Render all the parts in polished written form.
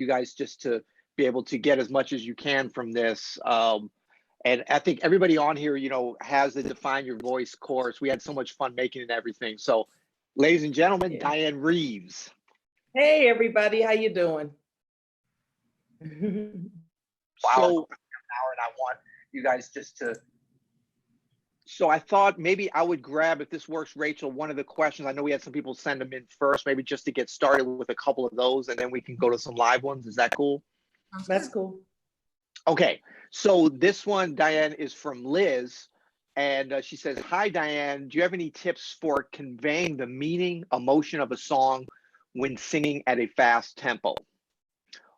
you guys just to be able to get as much as you can from this. And I think everybody on here, has the Define Your Voice course. We had so much fun making it and everything. So, ladies and gentlemen, Yeah. Dianne Reeves. Hey, everybody, how you doing? Wow, an hour, and I want you guys just to. So I thought maybe I would grab, if this works, Rachel, one of the questions. I know we had some people send them in first, maybe just to get started with a couple of those, and then we can go to some live ones. Is that cool? That's cool. Okay, so this one, Dianne, is from Liz, and she says, "Hi, Dianne. Do you have any tips for conveying the meaning, emotion of a song when singing at a fast tempo,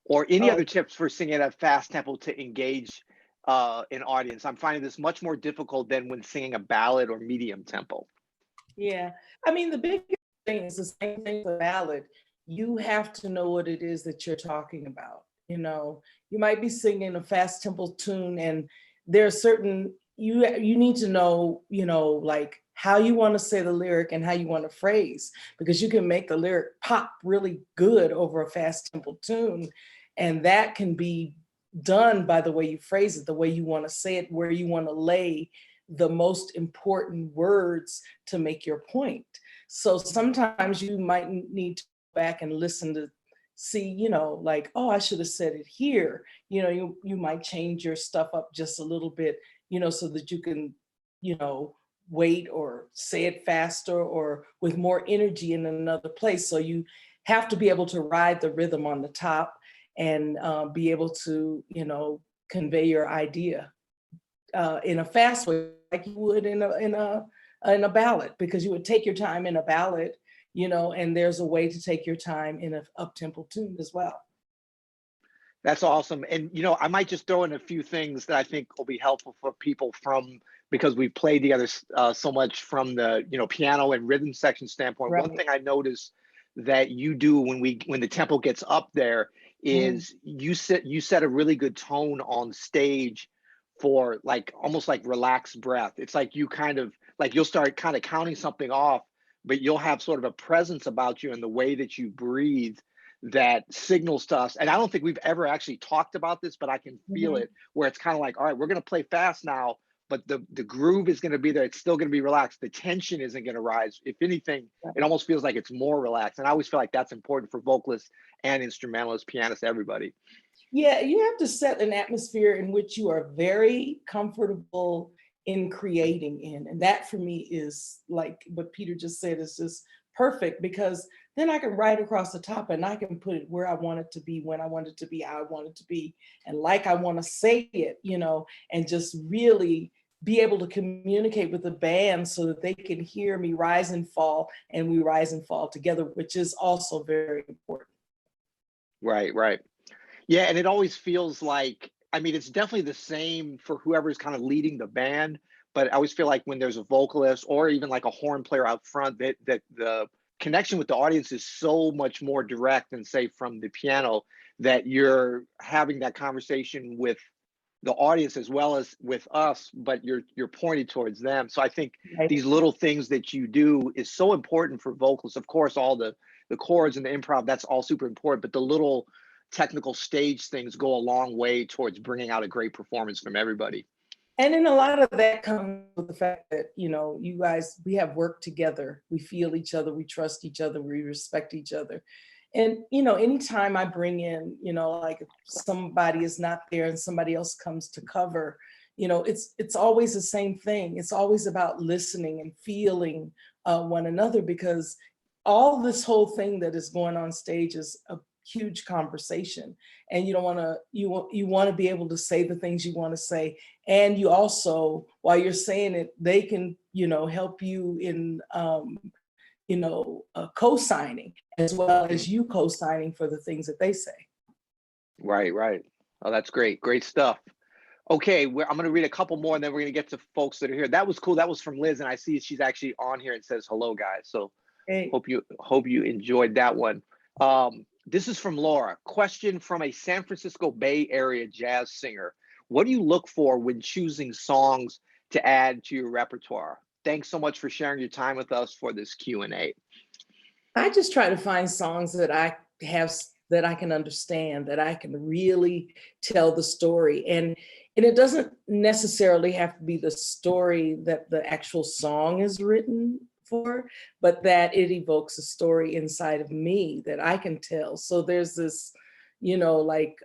or any other tips for singing at a fast tempo to engage an audience? I'm finding this much more difficult than when singing a ballad or medium tempo." Yeah, I mean, the big thing is the same thing with a ballad. You have to know what it is that you're talking about. You might be singing a fast tempo tune, and there's certain you need to know, like how you want to say the lyric and how you want to phrase, because you can make the lyric pop really good over a fast tempo tune, and that can be done by the way you phrase it, the way you want to say it, where you want to lay the most important words to make your point. So sometimes you might need to go back and listen to see, like, oh, I should have said it here. You might change your stuff up just a little bit, so that you can, wait or say it faster or with more energy in another place. So you have to be able to ride the rhythm on the top and be able to, convey your idea in a fast way, like you would in a ballad, because you would take your time in a ballad, and there's a way to take your time in an up-tempo tune as well. That's awesome. And, I might just throw in a few things that I think will be helpful for people because we've played together so much from the, piano and rhythm section standpoint. Right. One thing I noticed that you do when the tempo gets up there is you set a really good tone on stage for almost like relaxed breath. It's like you kind of you'll start kind of counting something off, but you'll have sort of a presence about you in the way that you breathe that signals to us. And I don't think we've ever actually talked about this, but I can feel it, where it's kind of like, all right, we're going to play fast now, but the groove is going to be there. It's still going to be relaxed. The tension isn't going to rise. If anything, it almost feels like it's more relaxed. And I always feel like that's important for vocalists and instrumentalists, pianists, everybody. Yeah, you have to set an atmosphere in which you are very comfortable in creating in. And that for me is like what Peter just said, is just perfect, because then I can write across the top and I can put it where I want it to be, when I want it to be, how I want it to be, and like I want to say it, and just really be able to communicate with the band so that they can hear me rise and fall, and we rise and fall together, which is also very important. Right. Yeah, and it always feels like, it's definitely the same for whoever's kind of leading the band, but I always feel like when there's a vocalist or even like a horn player out front, that the connection with the audience is so much more direct than, say, from the piano, that you're having that conversation with the audience as well as with us, but you're pointed towards them. So I think these little things that you do is so important for vocalists. Of course, all the chords and the improv, that's all super important, but the little technical stage things go a long way towards bringing out a great performance from everybody. And then a lot of that comes with the fact that, you guys, we have worked together, we feel each other, we trust each other, we respect each other. And, anytime I bring in, like if somebody is not there and somebody else comes to cover, it's always the same thing. It's always about listening and feeling one another, because all this whole thing that is going on stage is a huge conversation, and you want to be able to say the things you want to say, and you also, while you're saying it, they can help you in co-signing, as well as you co-signing for the things that they say. Right. Oh, that's great stuff. Okay, I'm going to read a couple more, and then we're going to get to folks that are here. That was cool. That was from Liz, and I see she's actually on here and says hello, guys. So hey. hope you enjoyed that one. This is from Laura. Question from a San Francisco Bay Area jazz singer. What do you look for when choosing songs to add to your repertoire? Thanks so much for sharing your time with us for this Q&A. I just try to find songs that I have that I can understand, that I can really tell the story. And it doesn't necessarily have to be the story that the actual song is written for, but that it evokes a story inside of me that I can tell. So there's this, like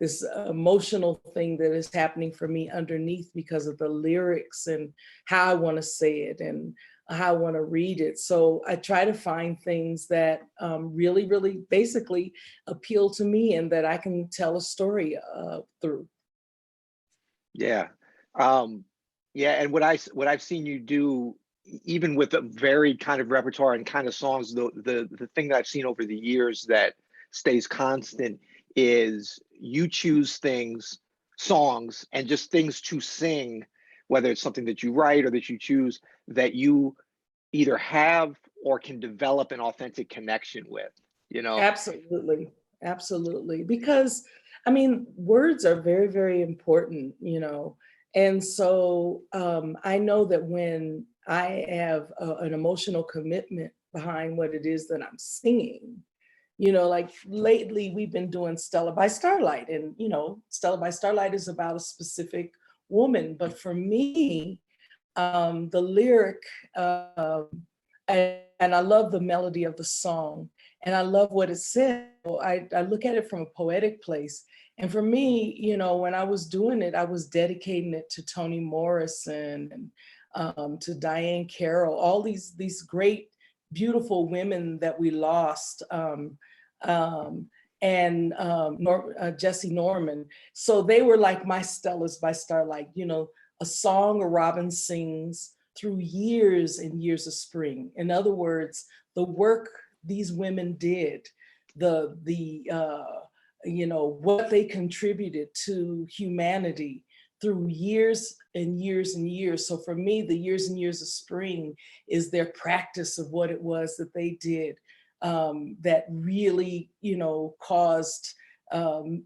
this emotional thing that is happening for me underneath because of the lyrics and how I want to say it and how I want to read it. So I try to find things that really, really basically appeal to me and that I can tell a story through. Yeah. Yeah, and what I've seen you do, even with a varied kind of repertoire and kind of songs, the thing that I've seen over the years that stays constant is you choose things, songs, and just things to sing, whether it's something that you write or that you choose, that you either have or can develop an authentic connection with, you know? Absolutely. Absolutely. Because I mean, words are very, very important, And so I know that when I have an emotional commitment behind what it is that I'm singing, like lately we've been doing Stella by Starlight, and Stella by Starlight is about a specific woman. But for me, the lyric, and I love the melody of the song, and I love what it said. So I look at it from a poetic place. And for me, when I was doing it, I was dedicating it to Toni Morrison and to Diane Carroll, all these great, beautiful women that we lost, um, and Jesse Norman. So they were like my Stellas by Starlight, a song a robin sings through years and years of spring. In other words, the work these women did, what they contributed to humanity through years and years and years. So for me, the years and years of spring is their practice of what it was that they did, that really, caused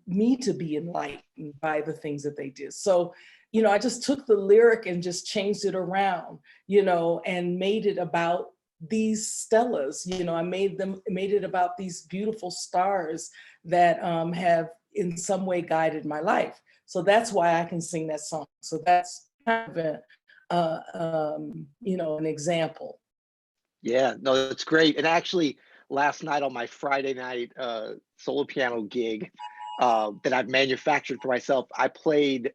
me to be enlightened by the things that they did. So I just took the lyric and just changed it around, and made it about these Stellas. I made it about these beautiful stars that have in some way guided my life. So that's why I can sing that song. So that's kind of an example. Yeah, no, that's great. And actually, last night on my Friday night solo piano gig that I've manufactured for myself, I played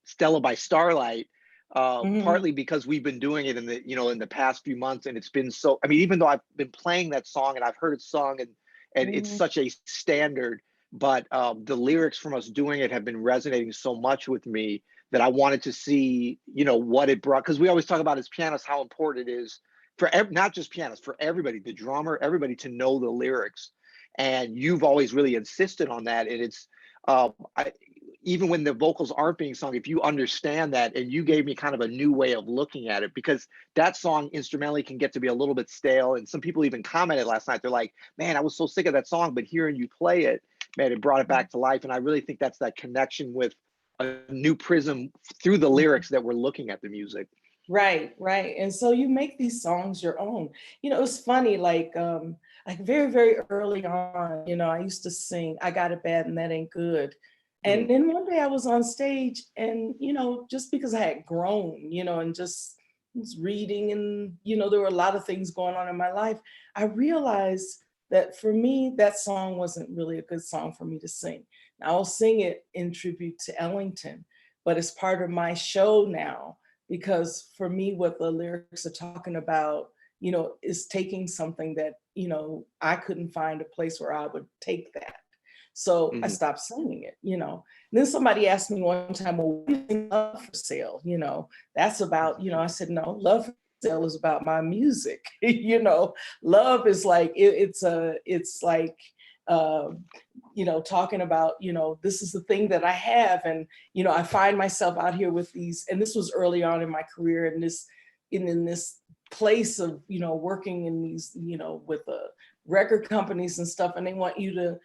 Stella by Starlight, Mhm. partly because we've been doing it in the past few months, and it's been so. I mean, even though I've been playing that song and I've heard it sung, and it's Mhm. such a standard, but the lyrics from us doing it have been resonating so much with me that I wanted to see, what it brought. Because we always talk about as pianists how important it is for not just pianists, for everybody, the drummer, everybody to know the lyrics. And you've always really insisted on that. And it's even when the vocals aren't being sung, if you understand that, and you gave me kind of a new way of looking at it, because that song instrumentally can get to be a little bit stale. And some people even commented last night, they're like, man, I was so sick of that song, but hearing you play it, man, it brought it back to life. And I really think that's that connection with a new prism through the lyrics that we're looking at the music. Right, right. And so you make these songs your own. It's funny, like very, very early on, I used to sing I Got It Bad and That Ain't Good. Mhm. And then one day I was on stage and, just because I had grown, and just was reading and, there were a lot of things going on in my life, I realized that for me, that song wasn't really a good song for me to sing. Now, I'll sing it in tribute to Ellington, but it's part of my show now because for me what the lyrics are talking about is taking something that I couldn't find a place where I would take that, so I Mhm. stopped singing it. And then somebody asked me one time, well, what do you think Love for Sale, that's about, I said, no, Love for Sale is about my music. Love is like it's like uh, talking about, this is the thing that I have. And, I find myself out here with these, and this was early on in my career, and in this place of, working in these, with the record companies and stuff, and they want you to,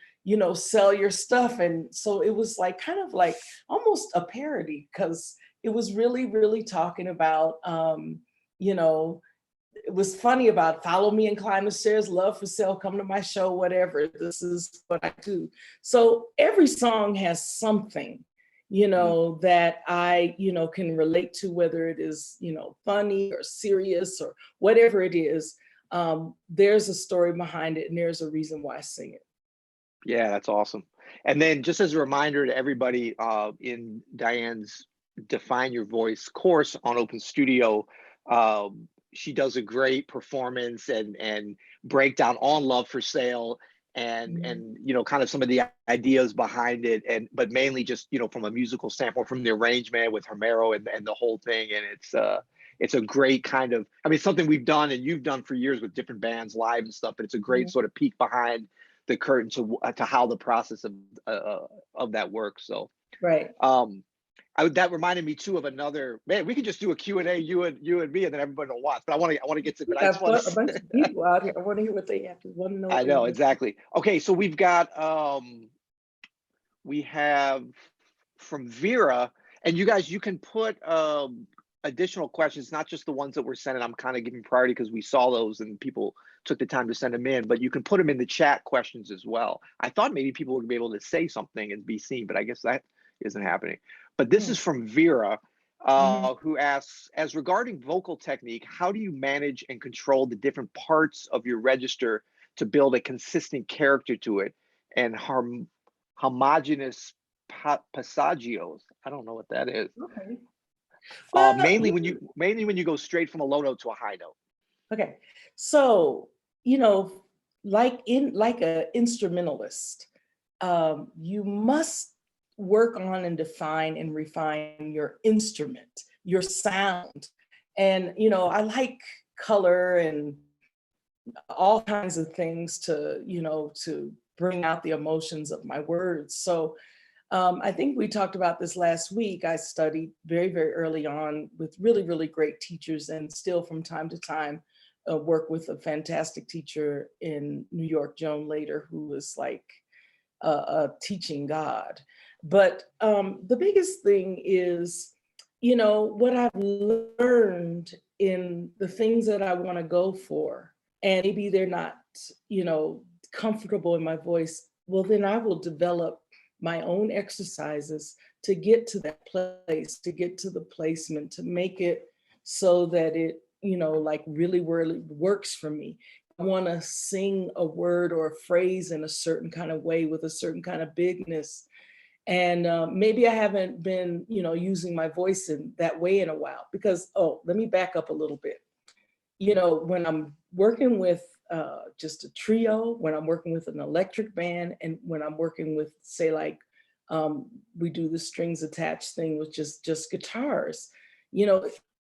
sell your stuff. And so it was like kind of like almost a parody because it was really, really talking about, you know, it was funny about follow me and climb the stairs, love for sale, come to my show, whatever. This is what I do. So every song has something, that I, can relate to, whether it is, funny or serious or whatever it is. There's a story behind it and there's a reason why I sing it. Yeah, that's awesome. And then just as a reminder to everybody, in Diane's Define Your Voice course on Open Studio, she does a great performance and breakdown on Love for Sale and kind of some of the ideas behind it, and but mainly just from a musical standpoint, from the arrangement with Homero and the whole thing. And it's a great kind of, I mean, something we've done and you've done for years with different bands live and stuff, but it's a great sort of peek behind the curtain to how the process of that works. So Right. that reminded me too of another, man. We could just do a Q&A, you and me, and then everybody will watch. But I want to get to. But I just want A bunch of people out here. I want to hear what they have to want to know. I know exactly. Okay, so we've got we have from Vera, and you guys, you can put additional questions, not just the ones that were sent in. I'm kind of giving priority because we saw those and people took the time to send them in, but you can put them in the chat questions as well. I thought maybe people would be able to say something and be seen, but I guess that isn't happening. But this is from Vera, who asks, as regarding vocal technique, how do you manage and control the different parts of your register to build a consistent character to it and homogeneous passagios? I don't know what that is. Okay. Well, mainly when you go straight from a low note to a high note. Okay, so like a instrumentalist, you must work on and define and refine your instrument, your sound, and I like color and all kinds of things to to bring out the emotions of my words. So I think we talked about this last week. I studied very, very early on with really, really great teachers, and still from time to time work with a fantastic teacher in New York, Joan Lader, who was like a teaching God. But the biggest thing is, what I've learned in the things that I want to go for, and maybe they're not, comfortable in my voice, well, then I will develop my own exercises to get to that place, to get to the placement, to make it so that it, like really works for me. I want to sing a word or a phrase in a certain kind of way with a certain kind of bigness. And maybe I haven't been, using my voice in that way in a while because, let me back up a little bit. When I'm working with just a trio, when I'm working with an electric band, and when I'm working with, say, like we do the strings attached thing with just guitars,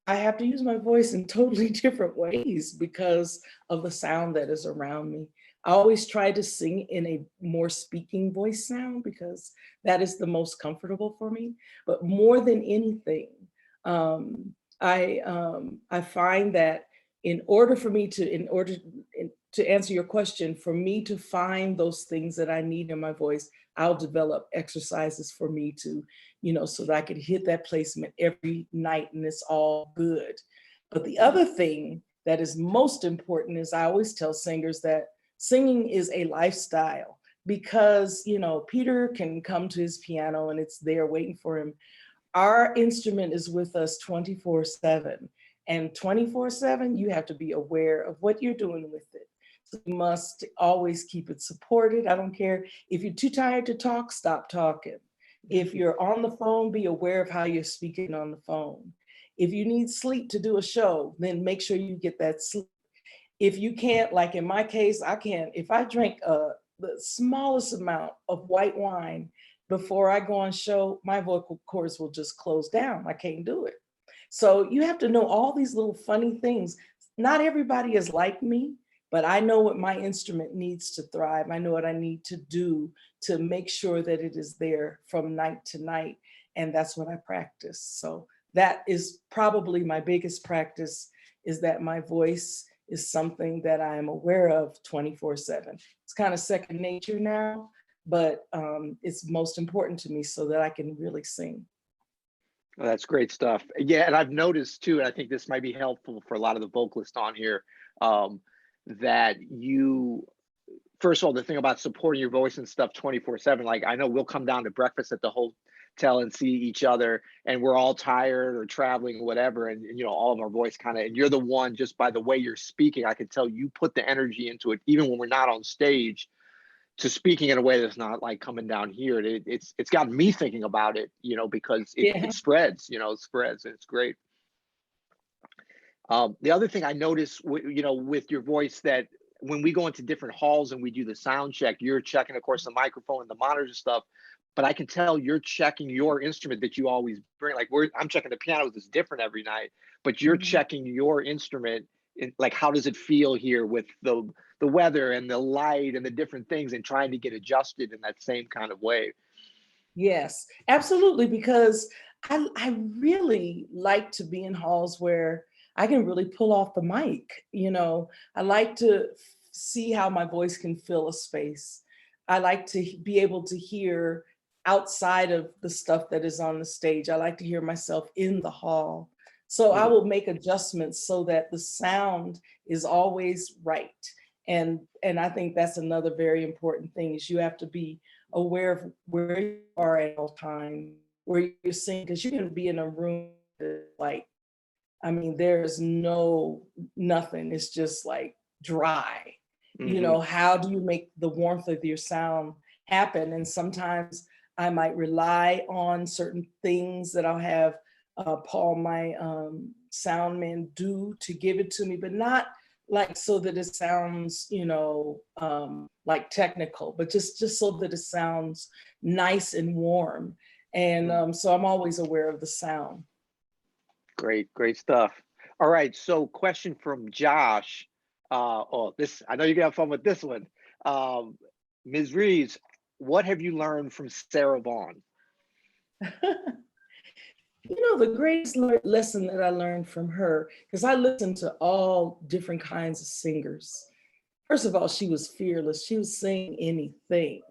I have to use my voice in totally different ways because of the sound that is around me. I always try to sing in a more speaking voice sound because that is the most comfortable for me. But more than anything, I find that in order to answer your question, for me to find those things that I need in my voice, I'll develop exercises for me to, so that I could hit that placement every night and it's all good. But the other thing that is most important is I always tell singers that singing is a lifestyle because, Peter can come to his piano and it's there waiting for him. Our instrument is with us 24/7. And 24/7, you have to be aware of what you're doing with it. So you must always keep it supported. I don't care if you're too tired to talk, stop talking. If you're on the phone, be aware of how you're speaking on the phone. If you need sleep to do a show, then make sure you get that sleep. If you can't, like in my case, I can't, if I drink the smallest amount of white wine before I go on show, my vocal cords will just close down. I can't do it. So you have to know all these little funny things. Not everybody is like me, but I know what my instrument needs to thrive. I know what I need to do to make sure that it is there from night to night. And that's what I practice. So that is probably my biggest practice, is that my voice is something that I am aware of 24/7. It's kind of second nature now, but it's most important to me so that I can really sing. Well, that's great stuff. Yeah, and I've noticed too, and I think this might be helpful for a lot of the vocalists on here, um, that you first of all, the thing about supporting your voice and stuff 24/7, like I know we'll come down to breakfast at the hotel and see each other, and we're all tired or traveling or whatever, and you know, all of our voice kind of, and you're the one just by the way you're speaking, I can tell you put the energy into it, even when we're not on stage, to speaking in a way that's not like coming down here. It's gotten me thinking about it, you know, because Yeah. it spreads, you know, it spreads, and it's great. The other thing I notice, you know, with your voice, that when we go into different halls and we do the sound check, you're checking, of course, the microphone and the monitors and stuff. But I can tell you're checking your instrument that you always bring. Like I'm checking the piano that's different every night, but you're Mhm. checking your instrument. Like, how does it feel here with the weather and the light and the different things, and trying to get adjusted in that same kind of way. Yes, absolutely, because I really like to be in halls where I can really pull off the mic, you know? I like to see how my voice can fill a space. I like to be able to hear outside of the stuff that is on the stage. I like to hear myself in the hall. So I Mhm. will make adjustments so that the sound is always right. And I think that's another very important thing is you have to be aware of where you are at all times, where you're singing, because you can be in a room that's like, I mean, there's nothing. It's just like dry. You Mhm. know, how do you make the warmth of your sound happen? And sometimes I might rely on certain things that I'll have Paul, my sound man, do to give it to me, but not like so that it sounds, like technical, but just so that it sounds nice and warm. And Mm. so I'm always aware of the sound. Great, great stuff. All right, so question from Josh. Oh, this I know you're gonna have fun with this one. Um, Ms. Reeves, what have you learned from Sarah Vaughan? The greatest lesson that I learned from her, because I listened to all different kinds of singers. First of all, she was fearless. She was singing anything.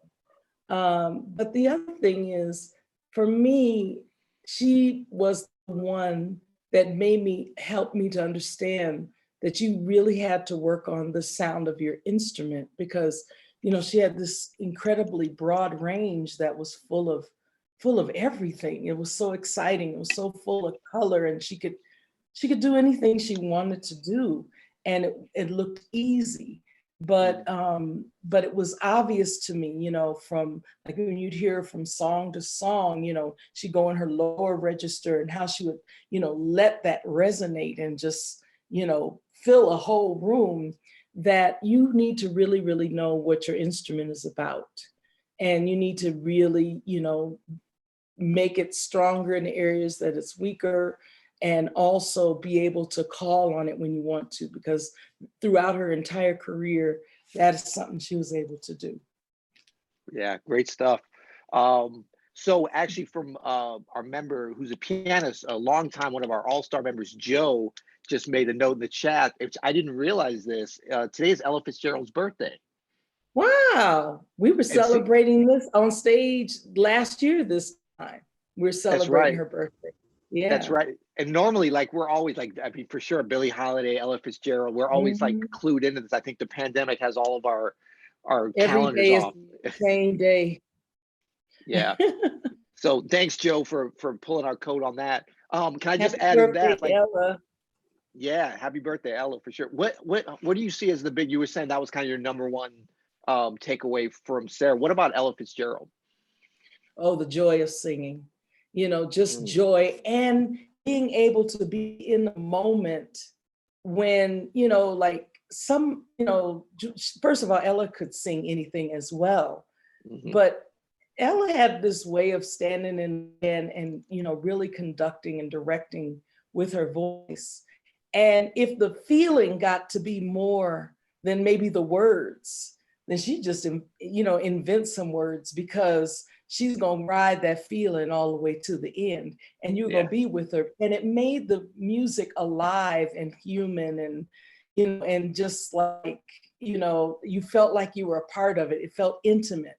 But the other thing is, for me, she was the one that made me help me to understand that you really had to work on the sound of your instrument because she had this incredibly broad range that was full of everything. It was so exciting. It was so full of color, and she could do anything she wanted to do, and it looked easy. Mm. But it was obvious to me, from like when you'd hear from song to song, she'd go in her lower register and how she would, let that resonate and just, fill a whole room, that you need to really, really know what your instrument is about. And you need to really, make it stronger in the areas that it's weaker, and also be able to call on it when you want to, because throughout her entire career, that is something she was able to do. Yeah, great stuff. So actually, from our member who's a pianist, a long time, one of our all-star members, Joe, just made a note in the chat. Which I didn't realize this. Today is Ella Fitzgerald's birthday, Wow, we were and see, celebrating this on stage last year this time. We're that's celebrating right. her birthday. That's Yeah. right. And normally, like we're always like, I mean, for sure, Billie Holiday, Ella Fitzgerald, we're always like Mhm. clued into this. I think the pandemic has all of our Every calendars day is off. the same day. Yeah. So thanks, Joe, for pulling our code on that. Can I just Happy add in birthday, that, like, Ella. yeah, happy birthday, Ella, for sure. What do you see as the big? You were saying that was kind of your number one takeaway from Sarah. What about Ella Fitzgerald? Oh, the joy of singing, just Mm, joy and being able to be in the moment when, like first of all, Ella could sing anything as well. mhm. But Ella had this way of standing in and really conducting and directing with her voice. And if the feeling got to be more than maybe the words, then she just invents some words, because she's gonna ride that feeling all the way to the end, and you're Yeah, gonna be with her. And it made the music alive and human, and and just like, you felt like you were a part of it. It felt intimate.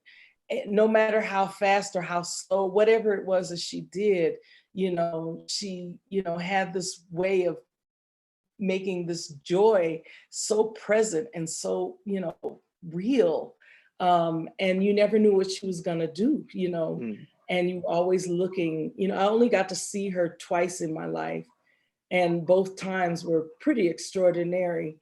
No matter how fast or how slow, whatever it was that she did, she, had this way of making this joy so present and so, real. And you never knew what she was gonna do, Mm. and you always looking, I only got to see her twice in my life, and both times were pretty extraordinary.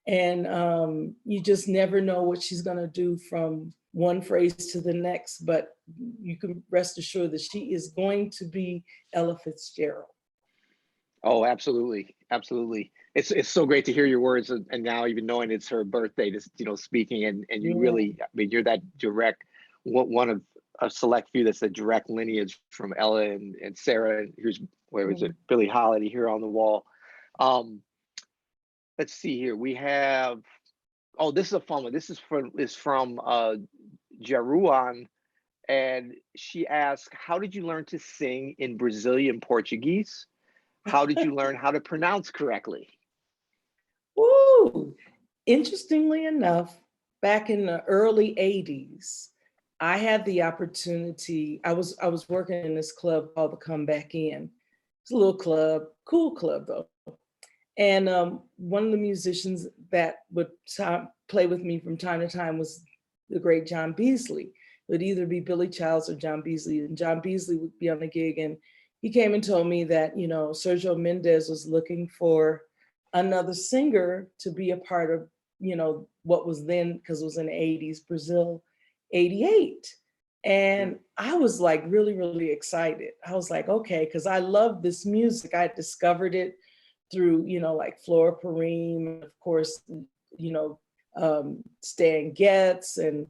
And you just never know what she's gonna do from one phrase to the next, but you can rest assured that she is going to be Ella Fitzgerald. Oh, absolutely, absolutely. It's so great to hear your words, and now even knowing it's her birthday, just speaking, and you Yeah. really, I mean, you're that direct, one of a select few that's a direct lineage from Ella and Sarah. And here's where was Mm. it? Billie Holiday here on the wall. Um, let's see here. We have, oh, this is a fun one. This is from Jaruan, and she asked, "How did you learn to sing in Brazilian Portuguese? How did you learn how to pronounce correctly?" Woo! Interestingly enough, back in the early 80s, I had the opportunity. I was working in this club called the Come Back In. It's a little club, cool club though. And one of the musicians that would play with me from time to time was the great John Beasley. It would either be Billy Childs or John Beasley. And John Beasley would be on a gig, and he came and told me that, Sergio Mendes was looking for another singer to be a part of, what was then, because it was in the 80s, Brazil 88. Mm. And I was like really, really excited. I was like, okay, because I love this music. I discovered it through, like Flora Purim, of course, Stan Getz and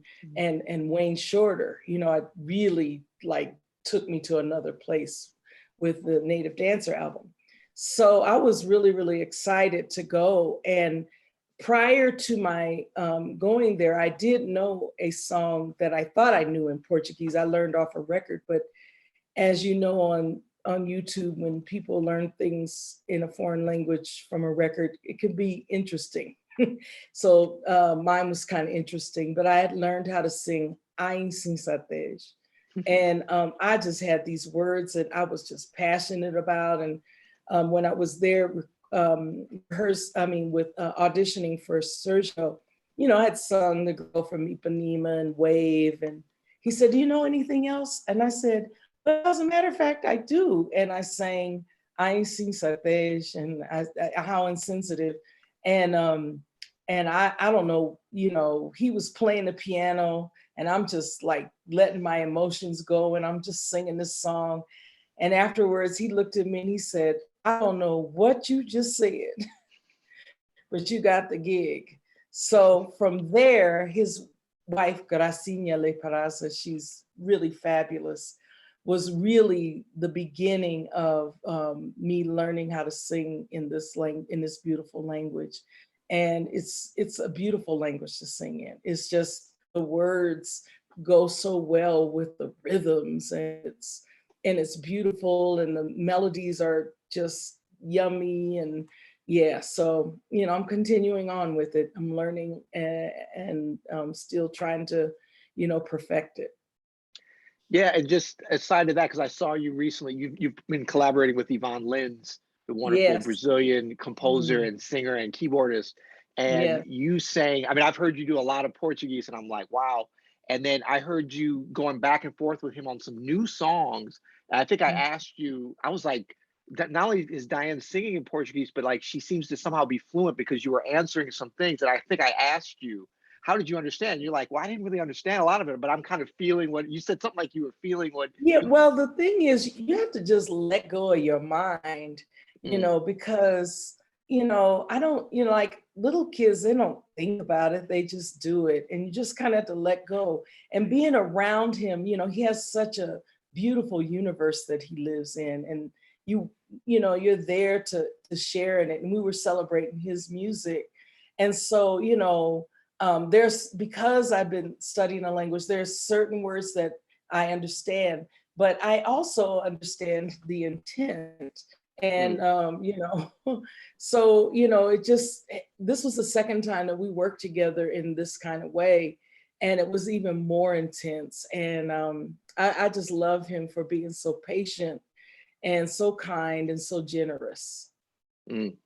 Wayne Shorter. I really like took me to another place with the Native Dancer album. So I was really, really excited to go. And prior to my going there, I did know a song that I thought I knew in Portuguese. I learned off a record, but as you know, on YouTube, when people learn things in a foreign language from a record, it can be interesting. So mine was kind of interesting, but I had learned how to sing Ain Sinsatej. And I just had these words that I was just passionate about. And when I was there, with auditioning for Sergio, I had sung The Girl from Ipanema and Wave. And he said, "Do you know anything else?" And I said, "Well, as a matter of fact, I do." And I sang I Ain't Seen Satej and How Insensitive. And I don't know, he was playing the piano and I'm just like letting my emotions go and I'm just singing this song. And afterwards he looked at me and he said, "I don't know what you just said, but you got the gig." So from there, his wife, Gracinha Leparaza, she's really fabulous, was really the beginning of me learning how to sing in this beautiful language. And it's a beautiful language to sing in. It's just the words go so well with the rhythms, and it's beautiful, and the melodies are just yummy. And yeah, so I'm continuing on with it. I'm learning, and still trying to perfect it. Yeah, and just aside to that, because I saw you recently, you've been collaborating with Yvonne Lins, the wonderful Yes. Brazilian composer Mhm. and singer and keyboardist. And Yes. you sang, I mean, I've heard you do a lot of Portuguese, and I'm like, wow. And then I heard you going back and forth with him on some new songs. And I think I Mm. asked you, I was like, that not only is Dianne singing in Portuguese, but like she seems to somehow be fluent because you were answering some things. And I think I asked you, how did you understand? You're like, well, I didn't really understand a lot of it, but I'm kind of feeling what you said, something like you were feeling what Yeah, you. well, the thing is, you have to just let go of your mind, Mm, because, I don't, like little kids, they don't think about it, they just do it. And you just kind of have to let go. And being around him, he has such a beautiful universe that he lives in. And you, you're there to share in it. And we were celebrating his music. And so, there's, because I've been studying a language, there's certain words that I understand, but I also understand the intent. And mm. so this was the second time that we worked together in this kind of way, and it was even more intense. And I just love him for being so patient and so kind and so generous. Mm.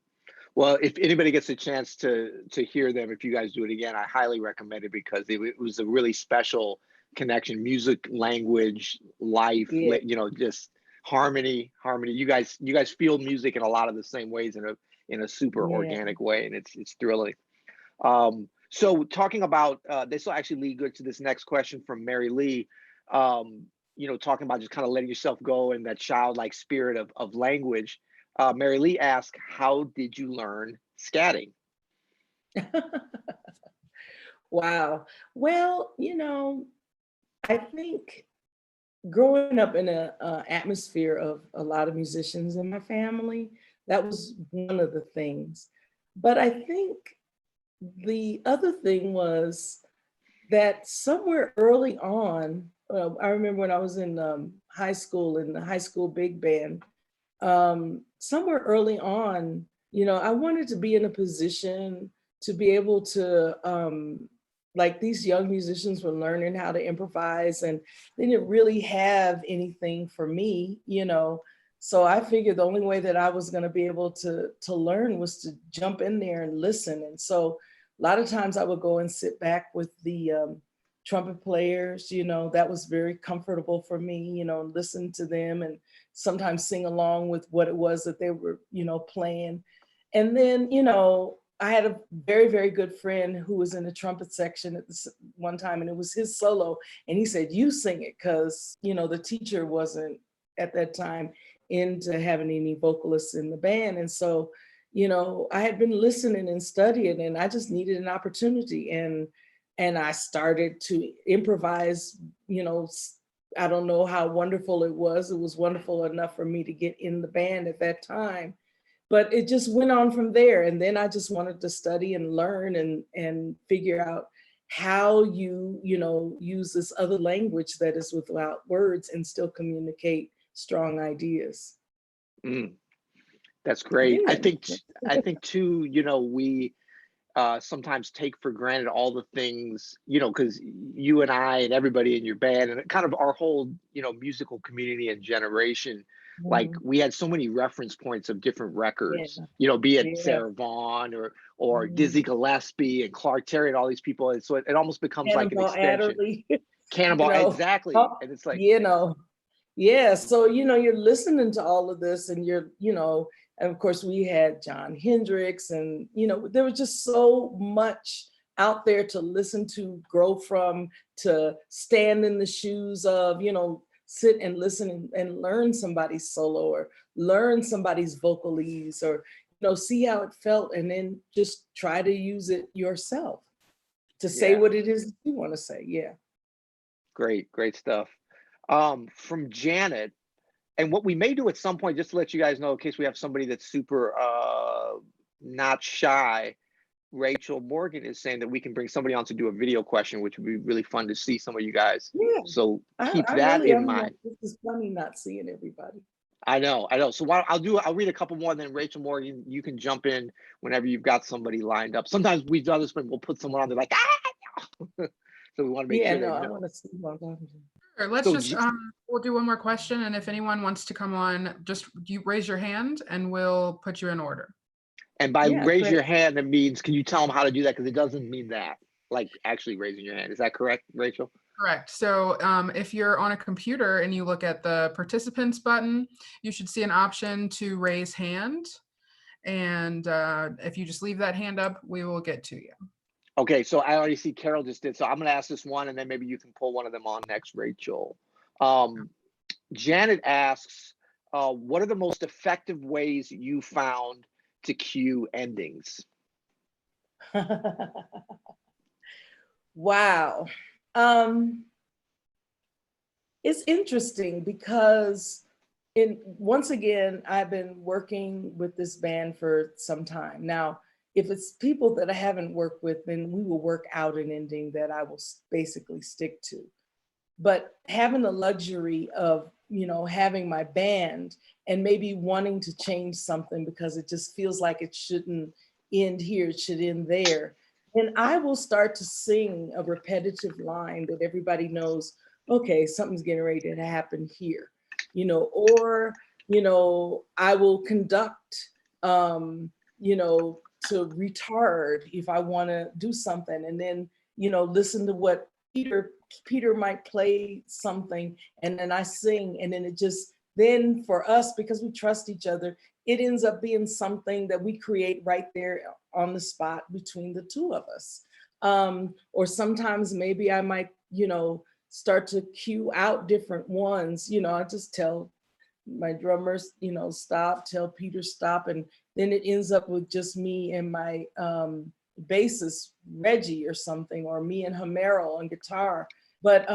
Well, if anybody gets a chance to hear them, if you guys do it again, I highly recommend it because it was a really special connection, music, language, life, Yeah, just harmony. You guys feel music in a lot of the same ways in a super yeah. organic way, and it's thrilling. So talking about this will actually lead good to this next question from Mary Lee. Talking about just kind of letting yourself go and that childlike spirit of language. Mary Lee asked, "How did you learn scatting?" Wow. Well, I think growing up in a atmosphere of a lot of musicians in my family, that was one of the things. But I think the other thing was that somewhere early on, I remember when I was in high school in the high school big band, somewhere early on, I wanted to be in a position to be able to, like these young musicians were learning how to improvise and they didn't really have anything for me. So I figured the only way that I was going to be able to learn was to jump in there and listen. And so a lot of times I would go and sit back with the trumpet players, that was very comfortable for me, listen to them and sometimes sing along with what it was that they were, playing. And then, I had a very, very good friend who was in the trumpet section at this one time, and it was his solo. And he said, "You sing it," because, the teacher wasn't at that time into having any vocalists in the band. And so, I had been listening and studying, and I just needed an opportunity. And I started to improvise, I don't know how wonderful it was. It was wonderful enough for me to get in the band at that time. But it just went on from there. And then I just wanted to study and learn and figure out how use this other language that is without words and still communicate strong ideas. Mm, that's I great. think I that think makes sense. I think too. We sometimes take for granted all the things, because you and I and everybody in your band and kind of our whole, musical community and generation, like Mhm. we had so many reference points of different Yeah, records, be it yeah. Sarah Vaughan or Mhm. Dizzy Gillespie and Clark Terry and all these people. And so it almost becomes like an Cannonball extension. Adderley, Cannonball, uh, exactly. And it's like, you know, yeah. So, you're listening to all of this and and of course we had John Hendricks and, there was just so much out there to listen to, grow from, to stand in the shoes of, sit and listen and learn somebody's solo or learn somebody's vocalese or, see how it felt and then just try to use it yourself to say yeah, what it is that you want to say. Yeah. great stuff. From Janet, and what we may do at some point, just to let you guys know, in case we have somebody that's super not shy, Rachel Morgan is saying that we can bring somebody on to do a video question, which would be really fun to see some of you guys. Yeah. So keep I that really in am like, mind. this is funny not seeing everybody. I know. So what I'll read a couple more, and then Rachel Morgan, you can jump in whenever you've got somebody lined up. Sometimes we've done this when we'll put someone on, they're like, ah, so we want to make Yeah, sure no, they I know. want to see what I'm talking to. Sure, let's So just we'll do one more question, and if anyone wants to come on, just you raise your hand and we'll put you in order. and by Yeah, raise great. your hand, it means, can you tell them how to do that? Because it doesn't mean that, like actually raising your hand. Is that correct, Rachel? Correct. So if you're on a computer and you look at the participants button, you should see an option to raise hand. And if you just leave that hand up, we will get to you. Okay, so I already see Carol just did. So I'm going to ask this one, and then maybe you can pull one of them on next, Rachel. Janet asks, what are the most effective ways you found to cue endings? Wow. It's interesting because once again, I've been working with this band for some time. Now, if it's people that I haven't worked with, then we will work out an ending that I will basically stick to. But having the luxury of, having my band and maybe wanting to change something because it just feels like it shouldn't end here, it should end there. And I will start to sing a repetitive line that everybody knows, okay, something's getting ready to happen here, or I will conduct, to retard if I want to do something, and then, listen to what Peter might play something, and then I sing, and then it just, then for us, because we trust each other, it ends up being something that we create right there on the spot between the two of us. Or sometimes maybe I might, start to cue out different ones. I just tell my drummers, stop, tell Peter stop, and then it ends up with just me and my bassist Reggie or something, or me and Homero on guitar. But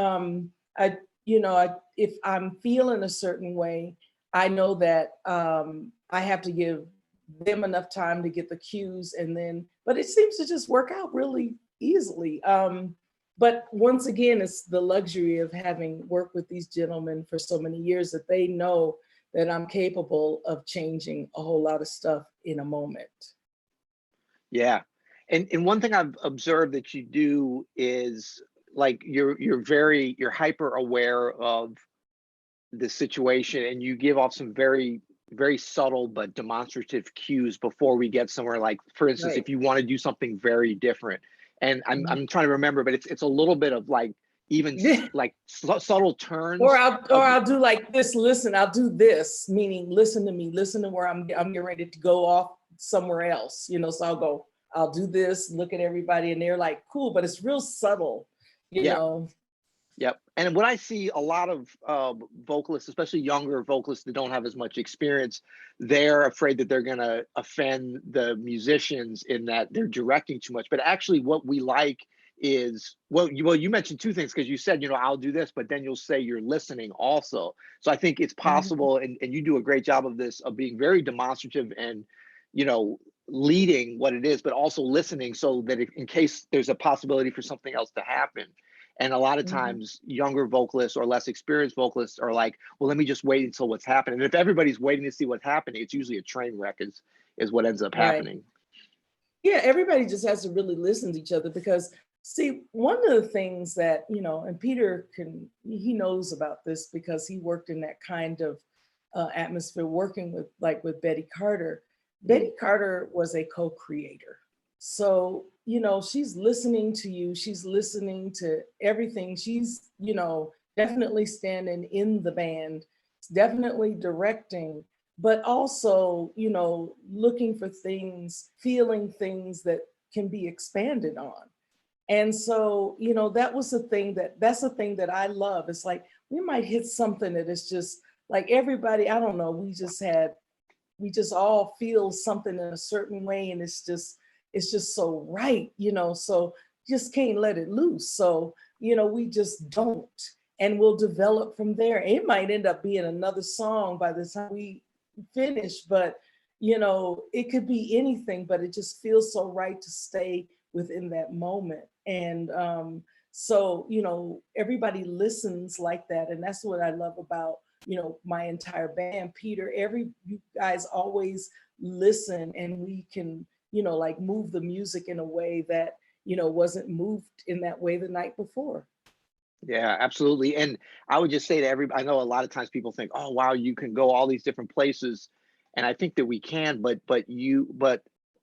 if I'm feeling a certain way, I know that I have to give them enough time to get the cues, and then, but it seems to just work out really easily. But once again, it's the luxury of having worked with these gentlemen for so many years that they know that I'm capable of changing a whole lot of stuff in a moment. Yeah. And one thing I've observed that you do is like you're hyper aware of the situation, and you give off some very, very subtle but demonstrative cues before we get somewhere. Like, for instance, Right. if you want to do something very different, and I'm trying to remember, but it's a little bit of like even like subtle Or turns of I'll do like this. Listen, I'll do this, meaning listen to me. Listen to where I'm getting ready to go off somewhere else. So I'll do this. Look at everybody, and they're like, cool, but it's real subtle. You yeah. know. Yep. And what I see a lot of vocalists, especially younger vocalists that don't have as much experience, they're afraid that they're going to offend the musicians in that they're directing too much. But actually, what we like is, well, you mentioned two things, because you said, I'll do this, but then you'll say you're listening also. So I think it's Mhm. possible, and you do a great job of this, of being very demonstrative and, you know, leading what it is, but also listening, so that in case there's a possibility for something else to happen. And a lot of Mhm. times, younger vocalists or less experienced vocalists are like, well, let me just wait until what's happening. And if everybody's waiting to see what's happening, it's usually a train wreck is what ends up Right. happening. Yeah, everybody just has to really listen to each other, because see, one of the things that, and Peter he knows about this because he worked in that kind of atmosphere, working with Betty Carter. Mm, Betty Carter was a co-creator. So, she's listening to you, she's listening to everything. She's, definitely standing in the band, definitely directing, but also, looking for things, feeling things that can be expanded on. And so, that's the thing that I love. It's like we might hit something that is just like everybody, I don't know, we just all feel something in a certain way, and it's just so right, so just can't let it loose. So, we just don't. And we'll develop from there. It might end up being another song by the time we finish, but it could be anything, but it just feels so right to stay within that moment. And so, everybody listens like that. And that's what I love about, my entire band. Peter, you guys always listen, and we can, like move the music in a way that, wasn't moved in that way the night before. yeah, absolutely. And I would just say to everybody, I know a lot of times people think, oh, wow, you can go all these different places. And I think that we can, but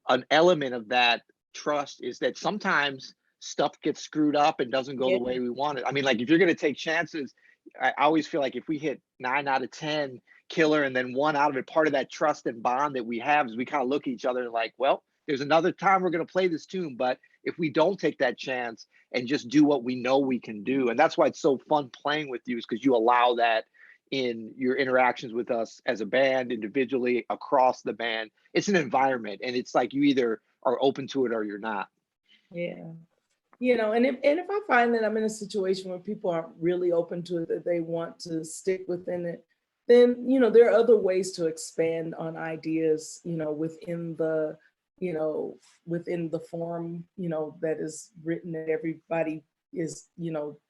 an element of that trust is that sometimes stuff gets screwed up and doesn't go Yeah. the way we want it. I mean, like, if you're going to take chances, I always feel like if we hit 9 out of 10 killer, and then one out of it, part of that trust and bond that we have is we kind of look at each other and like, well, there's another time we're going to play this tune. But if we don't take that chance and just do what we know we can do, and that's why it's so fun playing with you, is because you allow that in your interactions with us as a band, individually, across the band. It's an environment, and it's like you either are open to it or you're not. Yeah. And if I find that I'm in a situation where people aren't really open to it, that they want to stick within it, then there are other ways to expand on ideas, you know, within the form, that is written, that everybody is,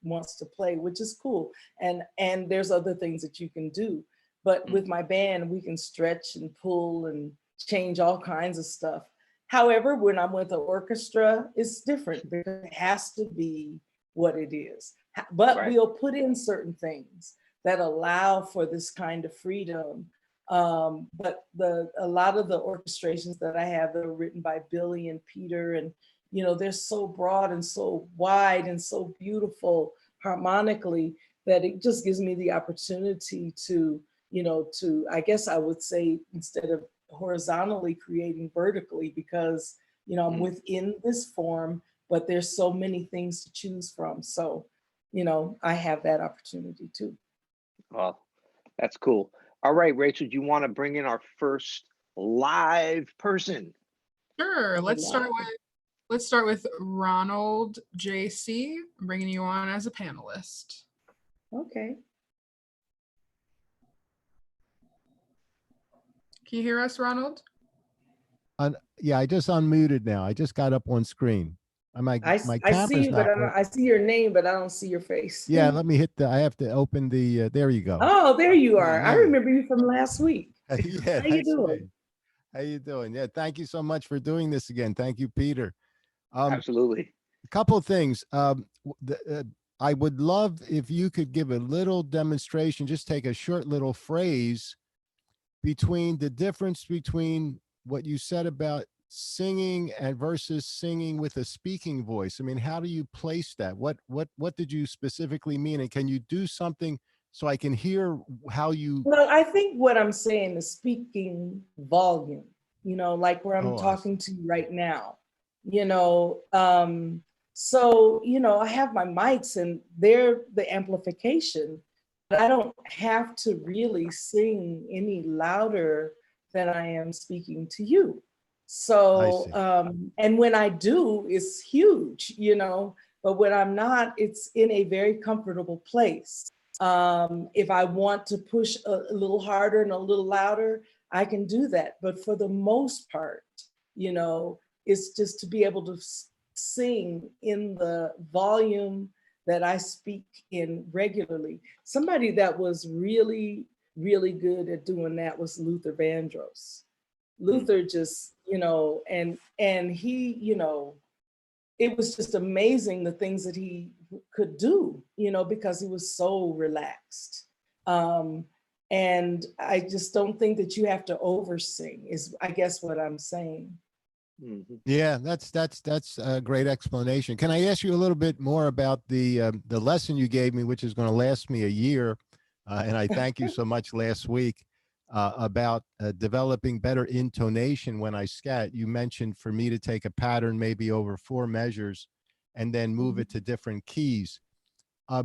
wants to play, which is cool. And there's other things that you can do. But with my band, we can stretch and pull and change all kinds of stuff. However, when I'm with an orchestra, it's different because it has to be what it is. But Right. we'll put in certain things that allow for this kind of freedom. But a lot of the orchestrations that I have that are written by Billy and Peter, and they're so broad and so wide and so beautiful harmonically that it just gives me the opportunity to, I guess I would say, instead of horizontally creating vertically, because I'm within this form, but there's so many things to choose from. So, I have that opportunity too. Well, that's cool. All right, Rachel, do you want to bring in our first live person? Sure. Let's start with Ronald JC. I'm bringing you on as a panelist. Okay. Can you hear us, Ronald? Yeah, I just unmuted now. I just got up on screen. My I camera's see you, not but working. I see your name, but I don't see your face. Yeah, let me hit I have to open the, there you go. Oh, there you are. I Hey. remember you from last week. Yeah, How you doing? right. How you doing? Yeah, thank you so much for doing this again. Thank you, Peter. Absolutely. A couple of things. I would love if you could give a little demonstration, just take a short little phrase between the difference between what you said about singing and versus singing with a speaking voice. I mean, how do you place that? What did you specifically mean? And can you do something so I can hear how you? Well, I think what I'm saying is speaking volume, like where I'm talking to you right now, so, I have my mics and they're the amplification, but I don't have to really sing any louder than I am speaking to you. So, and when I do, it's huge, but when I'm not, it's in a very comfortable place. If I want to push a little harder and a little louder, I can do that. But for the most part, it's just to be able to sing in the volume that I speak in regularly. Somebody that was really, really good at doing that was Luther Vandross. Luther just, and he, it was just amazing the things that he could do, because he was so relaxed. And I just don't think that you have to oversing is, I guess, what I'm saying. Yeah, that's a great explanation. Can I ask you a little bit more about the lesson you gave me, which is going to last me a year? And I thank you so much last week about developing better intonation when I scat. You mentioned for me to take a pattern maybe over 4 measures and then move it to different keys.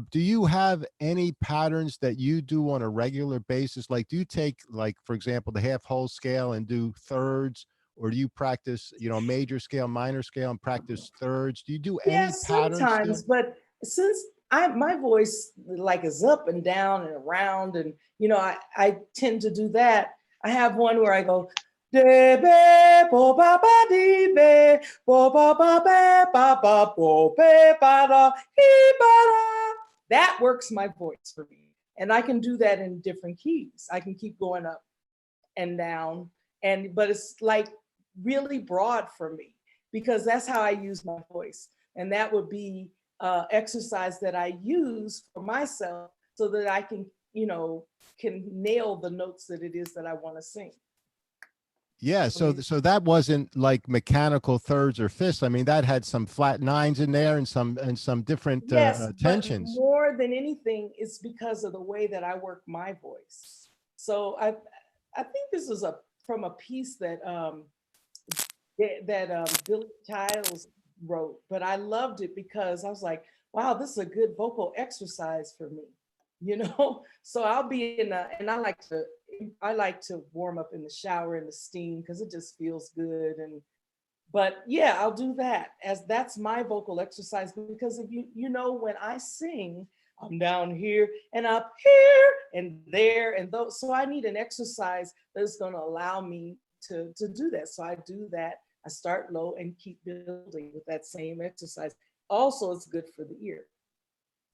Do you have any patterns that you do on a regular basis? Like, do you take, like, for example, the half whole scale and do thirds? Or do you practice, major scale, minor scale, and practice thirds? Do you do any patterns sometimes, still? but since my voice like is up and down and around, and I tend to do that. I have one where I go de be bo ba ba di be bo ba ba be ba ba bo be ba da he ba da. That works my voice for me, and I can do that in different keys. I can keep going up and down, but it's like really broad for me because that's how I use my voice. And that would be exercise that I use for myself so that I can, can nail the notes that it is that I want to sing. Yeah, so that wasn't like mechanical thirds or fifths. I mean, that had some flat nines in there and some different tensions. But more than anything, it's because of the way that I work my voice. So I think this is from a piece that Billy Childs wrote, but I loved it because I was like, wow, this is a good vocal exercise for me, So I'll be and I like to warm up in the shower in the steam because it just feels good. But yeah, I'll do that as that's my vocal exercise, because if when I sing, I'm down here and up here and there and those. So I need an exercise that's going to allow me to do that. So I do that. I start low and keep building with that same exercise. Also, it's good for the ear.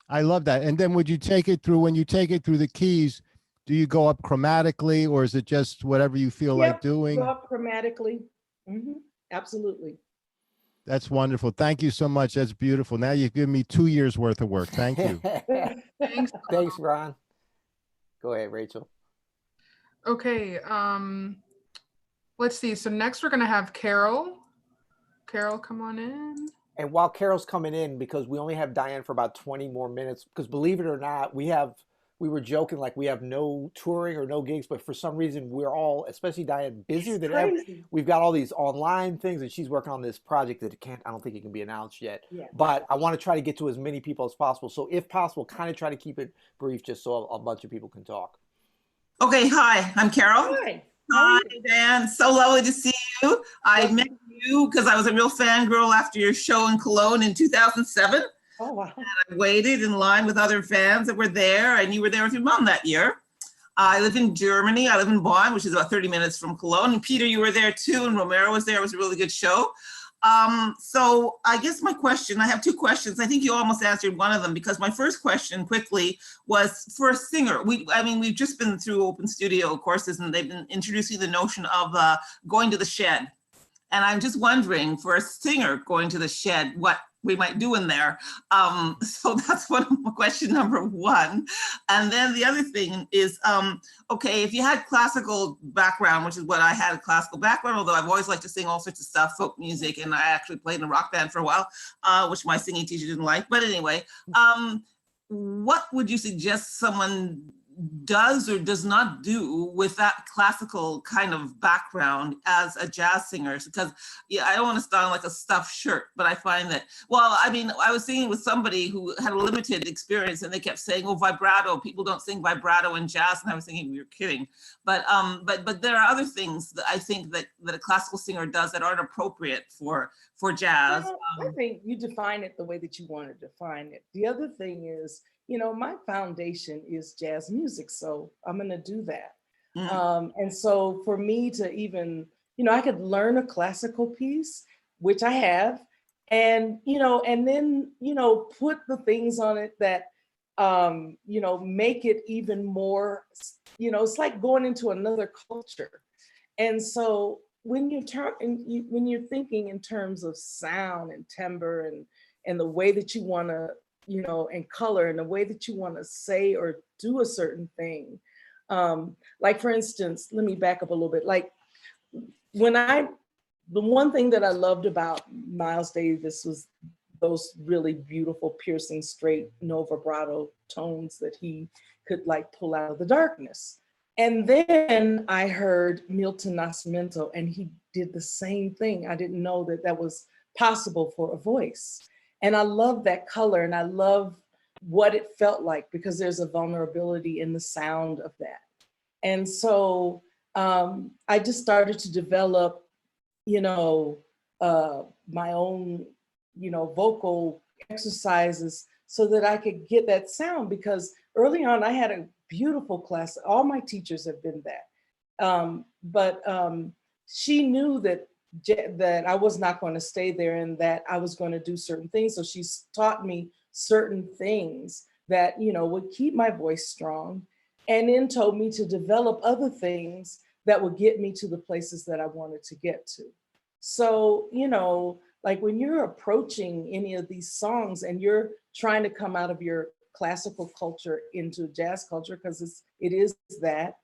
I love that. And then when you take it through the keys, do you go up chromatically or is it just whatever you feel like doing? Go up chromatically. Absolutely. That's wonderful. Thank you so much. That's beautiful. Now you've given me 2 years worth of work. Thank you. Thanks. Thanks, Ron. Go ahead, Rachel. Okay, let's see. So next we're gonna have Carol. Carol, come on in. And while Carol's coming in, because we only have Dianne for about 20 more minutes, because believe it or not, we were joking like we have no touring or no gigs, but for some reason we're all, especially Dianne, busier It's than ever. crazy. We've got all these online things, and she's working on this project that I don't think it can be announced yet. Yeah. But I want to try to get to as many people as possible. So if possible, kind of try to keep it brief just so a bunch of people can talk. Okay, hi, I'm Carol. Hi. How are Hi, you? Dan. So lovely to see you. I met you because I was a real fangirl after your show in Cologne in 2007. Oh, wow. I waited in line with other fans that were there, and you were there with your mom that year. I live in Germany. I live in Bonn, which is about 30 minutes from Cologne. And Peter, you were there too, and Romero was there. It was a really good show. So I guess my question, I have two questions. I think you almost answered one of them, because my first question quickly was for a singer. We've just been through open studio courses, and they've been introducing the notion of going to the shed. And I'm just wondering, for a singer going to the shed, what we might do in there. So that's question number one. And then the other thing is, okay, if you had classical background, which is what I had, a classical background, although I've always liked to sing all sorts of stuff, folk music, and I actually played in a rock band for a while, which my singing teacher didn't like. But anyway, what would you suggest someone does or does not do with that classical kind of background as a jazz singer? Because I don't want to sound like a stuffed shirt, but I find that, I was singing with somebody who had a limited experience, and they kept saying, oh, vibrato, people don't sing vibrato in jazz. And I was thinking, you're kidding. But there are other things that I think that a classical singer does that aren't appropriate for jazz. Well, I think you define it the way that you want to define it. The other thing is, my foundation is jazz music, so I'm going to do that. And so for me to even, I could learn a classical piece, which I have, and, and then, put the things on it that, make it even more, it's like going into another culture. And so when you're when you're thinking in terms of sound and timbre and the way that you want to, and color and the way that you want to say or do a certain thing. Like for instance, let me back up a little bit. Like the one thing that I loved about Miles Davis was those really beautiful, piercing, straight, no vibrato tones that he could like pull out of the darkness. And then I heard Milton Nascimento, and he did the same thing. I didn't know that that was possible for a voice. And I love that color, and I love what it felt like, because there's a vulnerability in the sound of that. And so I just started to develop, my own, vocal exercises so that I could get that sound, because early on I had a beautiful class. All my teachers have been that. But she knew that I was not going to stay there and that I was going to do certain things. So she's taught me certain things that, would keep my voice strong, and then told me to develop other things that would get me to the places that I wanted to get to. So, like when you're approaching any of these songs and you're trying to come out of your classical culture into jazz culture, because it is that,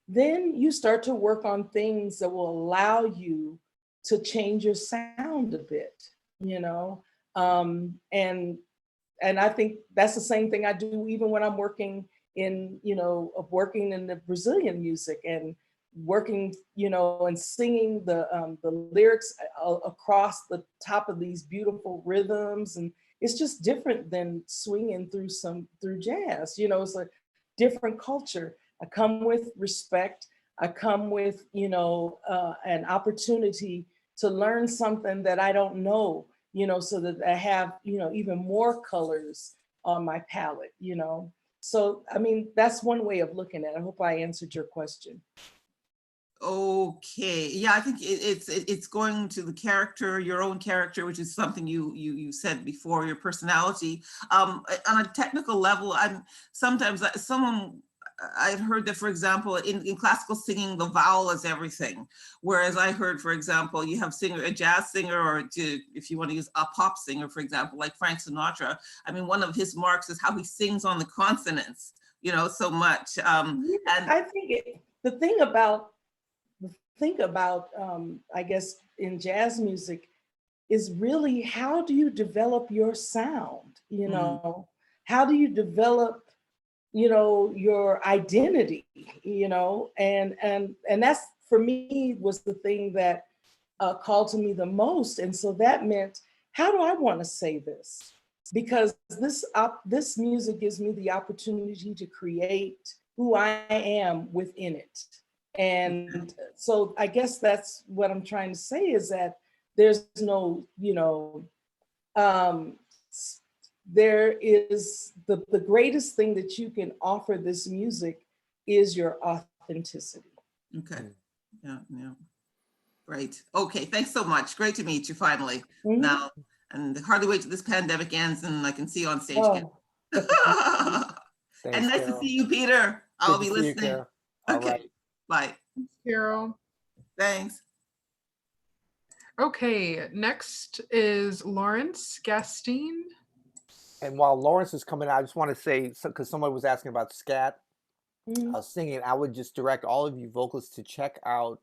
then you start to work on things that will allow you to change your sound a bit, and I think that's the same thing I do even when I'm working in, working in the Brazilian music and working, and singing the lyrics across the top of these beautiful rhythms. And it's just different than swinging through jazz. It's a different culture. I come with respect. I come with, an opportunity to learn something that I don't know, so that I have, even more colors on my palette, So, that's one way of looking at it. I hope I answered your question. Okay, yeah, I think it's going to the character, your own character, which is something you said before, your personality. On a technical level, I've heard that, for example, in classical singing, the vowel is everything. Whereas I heard, for example, you have a jazz singer, or if you want to use a pop singer, for example, like Frank Sinatra. One of his marks is how he sings on the consonants, so much. I think the thing about I guess in jazz music is really, how do you develop your sound? You know, how do you develop, you know, your identity? You know, and that's, for me, was the thing that called to me the most. And so that meant, how do I want to say this? Because this music gives me the opportunity to create who I am within it. And so I guess that's what I'm trying to say, is that there's no, you know, there is the greatest thing that you can offer this music is your authenticity. Okay. Yeah. Great. Okay. Thanks so much. Great to meet you finally. Now, and hardly wait till this pandemic ends and I can see you on stage again. Thanks, And nice Carol. to see you, Peter. I'll Good be to see you, listening. Carol. All Okay. right. Bye. Carol. Thanks. Okay, next is Lawrence Gastine. And while Lawrence is coming out, I just want to say, because someone was asking about scat singing, I would just direct all of you vocalists to check out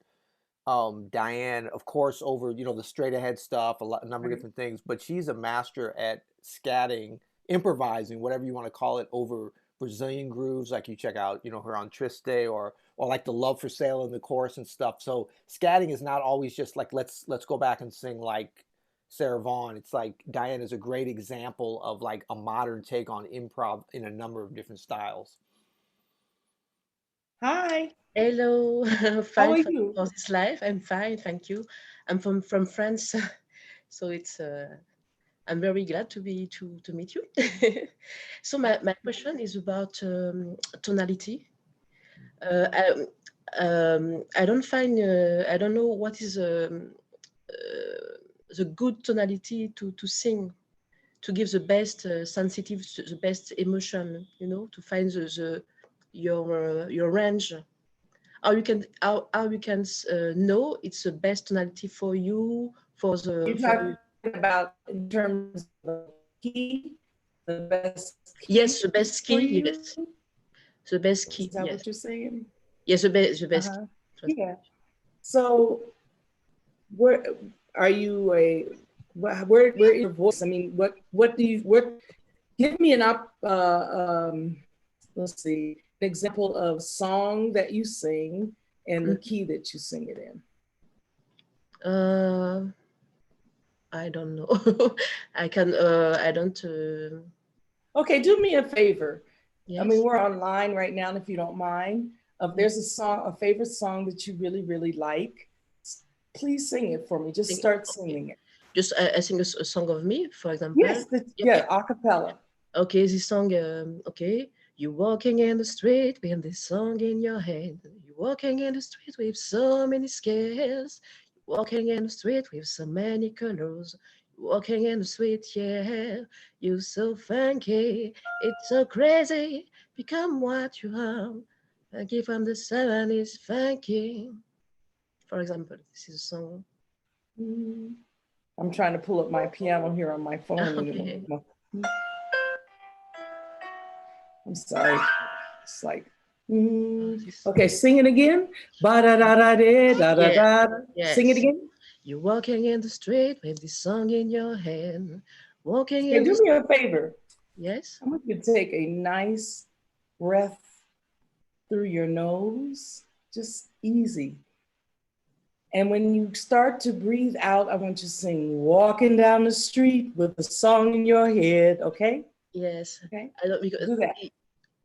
Dianne, of course, over, you know, the straight ahead stuff, a number of different things, but she's a master at scatting, improvising, whatever you want to call it, over Brazilian grooves. Like you check out, you know, her on Triste, or like the Love for Sale in the chorus and stuff. So scatting is not always just like, let's go back and sing like Sarah Vaughan. It's like Dianne is a great example of like a modern take on improv in a number of different styles. Hi. Hello. How Fine are for you? this live. I'm fine, thank you. I'm from France, so it's I'm very glad to meet you. So my question is about tonality. I don't find I don't know what is the good tonality to sing, to give the best sensitive, the best emotion. You know, to find your range. How you can know it's the best tonality for you, for the You're talking about in terms of key, the best key? Yes, the best for key. you? Yes, the best key. Is that Yes, what you're saying? yes, the best key. Yeah. So where are you where is your voice? I mean, what do you, give me let's see, an example of song that you sing and the key that you sing it in. I don't know. I can. I don't. Okay, do me a favor. Yes. I mean, we're online right now, and if you don't mind, if there's a favorite song that you really, really like, please sing it for me. Just start singing it. Just I sing a song of me, for example. Yes, yeah, a cappella. Okay, this song. Okay, you're walking in the street with this song in your hand. You're walking in the street with so many scares. You're walking in the street with so many colors. You're walking in the street, yeah. You're so funky. It's so crazy. Become what you are. Funky from the 70s, funky. For example, this is a song. I'm trying to pull up my piano here on my phone. Okay. I'm sorry. It's like, okay, sing it again. Ba-da-da-da-da-da-da-da. Yes. Sing it again. You're walking in the street with this song in your hand. Walking Okay, in do me a favor. Yes. I want you to take a nice breath through your nose, just easy. And when you start to breathe out, I want you to sing "Walking Down the Street" with a song in your head, okay? Yes. Okay. I don't, because do that.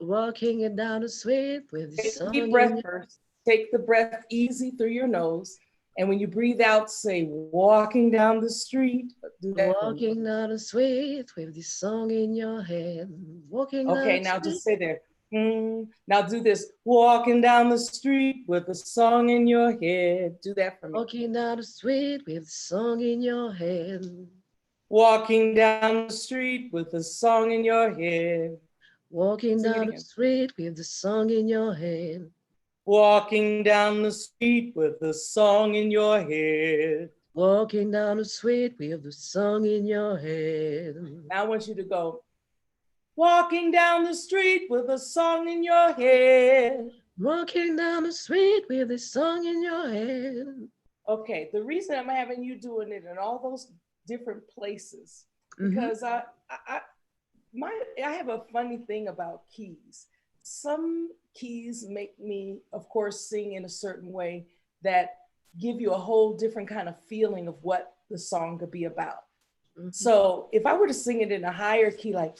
Walking down the street with the song. Deep breath first. Take the breath easy through your nose. And when you breathe out, say "walking down the street." Do that. Walking down the street with this song in your head. Walking okay, down now the just say there. Now do this. Walking down the street with a song in your head. Do that for me. Walking down the street with a song in your head. Walking down the street with a song in your head. Walking down the street with the song in your head. Walking down the street with a song in your head. Walking down the street with the song in your head. Now I want you to go. Walking down the street with a song in your head. Walking down the street with this song in your head. Okay, the reason I'm having you doing it in all those different places, because I have a funny thing about keys. Some keys make me, of course, sing in a certain way that give you a whole different kind of feeling of what the song could be about. So if I were to sing it in a higher key, like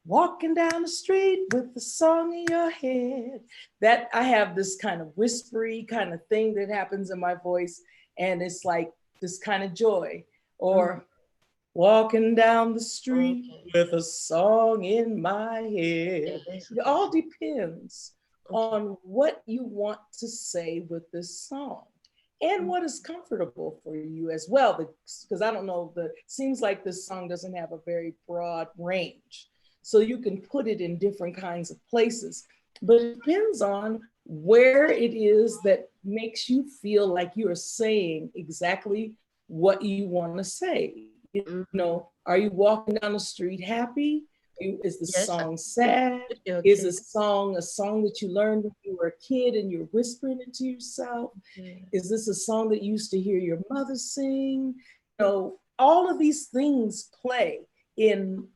walking down the street with the song in your head, that I have this kind of whispery kind of thing that happens in my voice. And it's like this kind of joy. Or walking down the street with a song in my head. It all depends on what you want to say with this song and what is comfortable for you as well. Because I don't know, seems like this song doesn't have a very broad range. So you can put it in different kinds of places, but it depends on where it is that makes you feel like you are saying exactly what you want to say. You know, are you walking down the street happy? Is the song sad? Is the song a song that you learned when you were a kid and you're whispering it to yourself? Is this a song that you used to hear your mother sing? You know, all of these things play in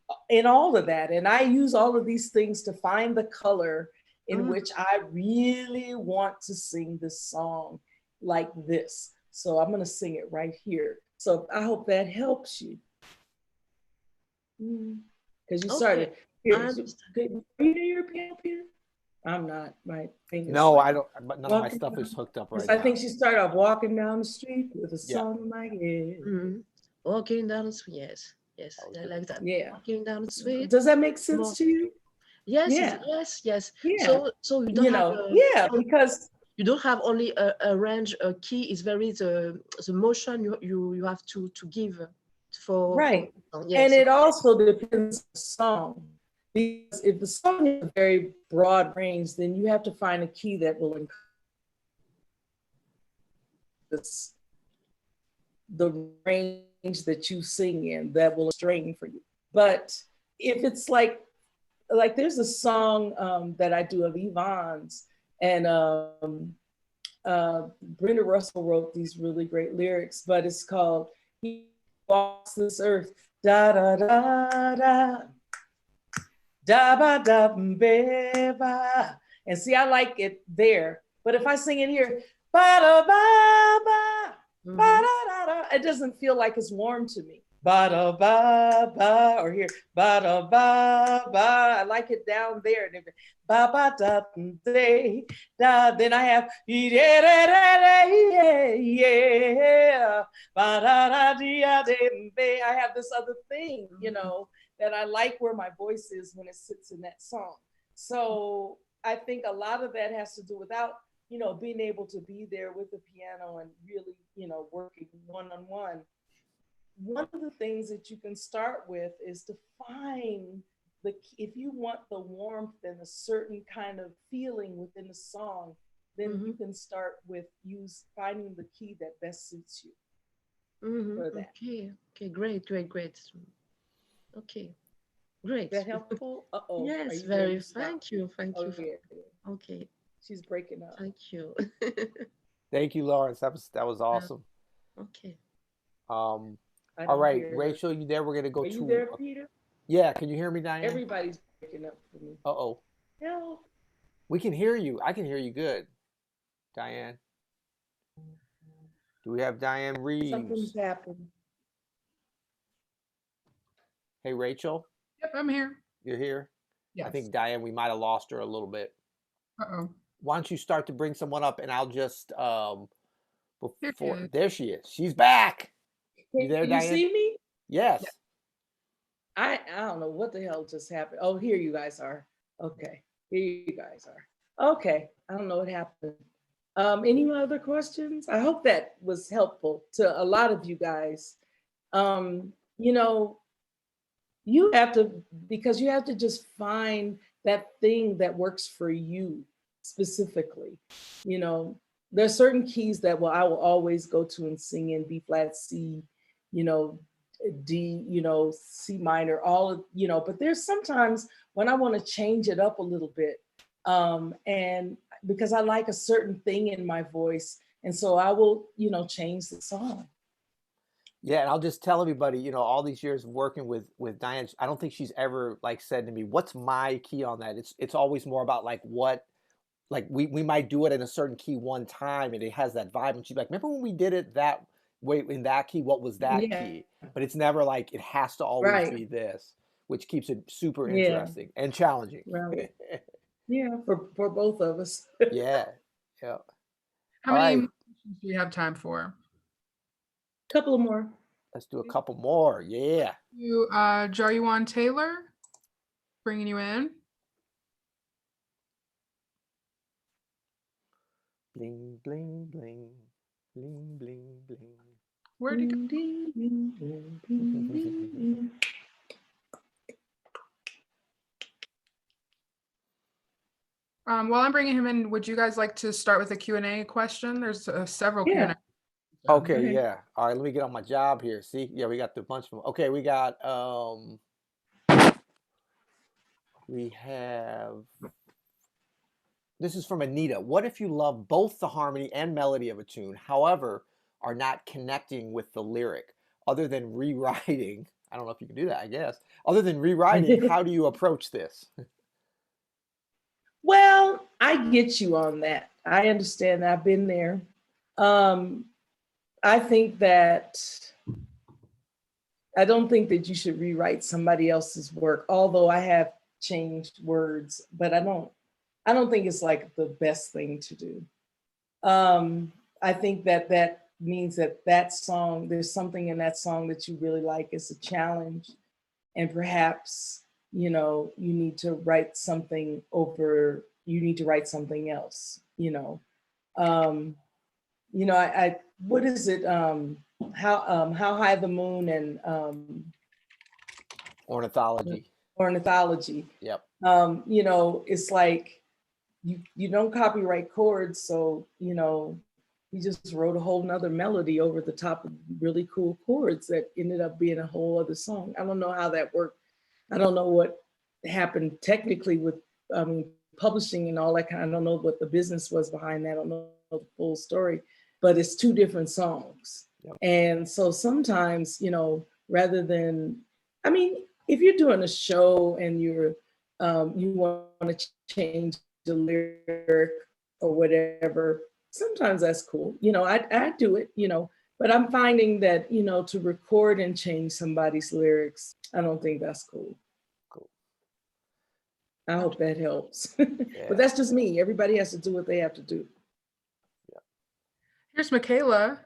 all of that. And I use all of these things to find the color in which I really want to sing this song like this. So I'm going to sing it right here. So I hope that helps you. Because you started. Here, are you near your piano, Peter? I'm not. My fingers. No, I don't. But none of my stuff is hooked up right now. I think she started off walking down the street with a song in my head. Walking down the street. Yes, I like that. Yeah. Walking down the street. Does that make sense to you? Yes, yes. Yeah. So you don't have because you don't have only a range, a key. Is very the motion you have to give for right. Yes. And it also depends on the song, because if the song is a very broad range, then you have to find a key that will encompass the range that you sing in, that will strain for you. But if it's like there's a song that I do of Yvonne's, and Brenda Russell wrote these really great lyrics, but it's called He Walks This Earth, da da da da, da ba da ba ba. And see, I like it there, but if I sing it here, ba da ba ba, ba da da da, it doesn't feel like it's warm to me. Ba da ba ba, or here, ba da ba ba. I like it down there. Ba ba da da. Then I have yeah ba da da dia de. I have this other thing, you know, that I like where my voice is when it sits in that song. So I think a lot of that has to do without, you know, being able to be there with the piano and really, you know, working one-on-one. One of the things that you can start with is to find if you want the warmth and a certain kind of feeling within the song, then you can start with finding the key that best suits you for that. Okay, great. Okay, great. Is that helpful? Yes, very. Thank you. Yeah. Okay. She's breaking up. Thank you. Thank you, Lawrence. That was awesome. Okay. All right, Rachel, you there? We're gonna go to. Are you there, Peter? Yeah, can you hear me, Dianne? Everybody's breaking up for me. Uh-oh. No. We can hear you. I can hear you good, Dianne. Do we have Dianne Reeves? Something's happened. Hey, Rachel. Yep, I'm here. You're here? Yes. I think, Dianne, we might have lost her a little bit. Uh-oh. Why don't you start to bring someone up, and I'll just Here there she is. She's back. You there, Dianne? You see me? Yes. Yeah. I don't know what the hell just happened. Oh, here you guys are. Okay, here you guys are. Okay, I don't know what happened. Any other questions? I hope that was helpful to a lot of you guys. You know, you have to just find that thing that works for you specifically. You know, there's certain keys that I will always go to and sing in: B flat, C, you know, D, you know, C minor, all of, you know, but there's sometimes when I want to change it up a little bit. And because I like a certain thing in my voice. And so I will, change the song. Yeah, and I'll just tell everybody, all these years of working with Dianne, I don't think she's ever like said to me, "What's my key on that?" It's always more about like what, like we might do it in a certain key one time, and it has that vibe, and she's like, "Remember when we did it that way in that key? What was that Yeah, key?" But it's never like it has to always right. be this, which keeps it super Yeah, interesting and challenging. right. Yeah, for both of us. Yeah, yeah. How All many right, more questions do you have time for? Couple of more. let's do a couple more. Yeah. You, Jarywan Taylor, bringing you in. Bling, bling, bling, bling, bling, bling. Where'd he go? Ding, ding, ding, ding, ding, ding. While I'm bringing him in, would you guys like to start with a Q&A question? There's several Yeah. Q&A. Okay, Okay. yeah. All right, let me get on my job here. See, yeah, we got the bunch of them. Okay, we have, this is from Anita. What if you love both the harmony and melody of a tune, however, are not connecting with the lyric? Other than rewriting, I don't know if you can do that, I guess. Other than rewriting, how do you approach this? Well, I get you on that. I understand. I've been there. I think that I don't think that you should rewrite somebody else's work, although I have changed words, but I don't think it's like the best thing to do. I think that means that song, there's something in that song that you really like. It's a challenge, and perhaps you need to write something over. You need to write something else. I what is it? How high the moon and Ornithology. ornithology. Yep. It's like you don't copyright chords, so he just wrote a whole nother melody over the top of really cool chords that ended up being a whole other song. I don't know how that worked. I don't know what happened technically with publishing and all that kind. I don't know what the business was behind that. I don't know the full story, but it's two different songs. Yep. And so sometimes, rather than, if you're doing a show and you want to change the lyric or whatever, sometimes that's cool. I do it, but I'm finding that, to record and change somebody's lyrics, I don't think that's cool. Cool. I hope that helps. Yeah. But that's just me. Everybody has to do what they have to do. Yeah. Here's Michaela.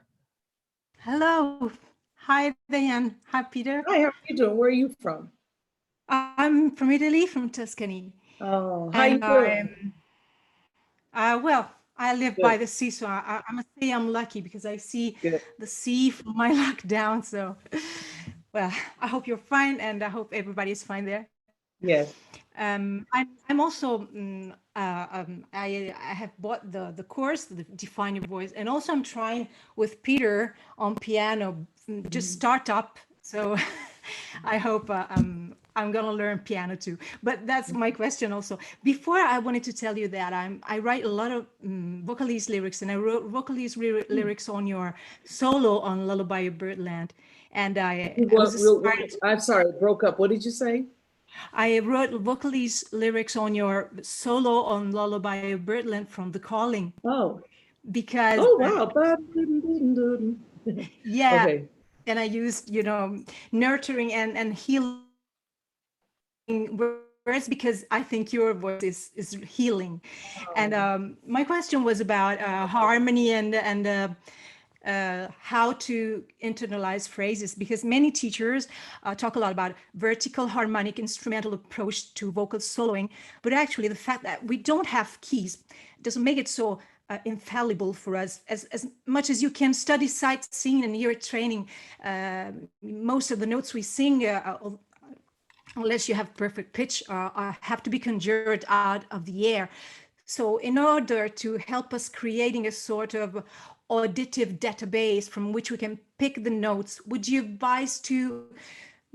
Hello. Hi, Dianne. Hi, Peter. Hi, how are you doing? Where are you from? I'm from Italy, from Tuscany. Oh, how you doing? Well, I live Good. by the sea, so I must say I'm lucky because I see Good. the sea from my lockdown. So, well, I hope you're fine, and I hope everybody is fine there. Yes. I'm also I have bought the course, the Define Your Voice, and also I'm trying with Peter on piano, just start up. So I hope I'm gonna learn piano too. But that's my question also. Before, I wanted to tell you that I write a lot of vocalese lyrics, and I wrote vocalese lyrics on your solo on Lullaby of Birdland, and I was inspired. I'm sorry, it broke up. What did you say? I wrote vocalese lyrics on your solo on Lullaby of Birdland from The Calling. Oh. Because wow. Yeah. Okay. And I used, nurturing and healing words because I think your voice is healing. Oh. And my question was about harmony and how to internalize phrases, because many teachers talk a lot about vertical harmonic instrumental approach to vocal soloing, but actually the fact that we don't have keys doesn't make it so infallible for us. As much as you can study sight singing and ear training, most of the notes we sing, unless you have perfect pitch, have to be conjured out of the air. So in order to help us creating a sort of auditive database from which we can pick the notes, would you advise to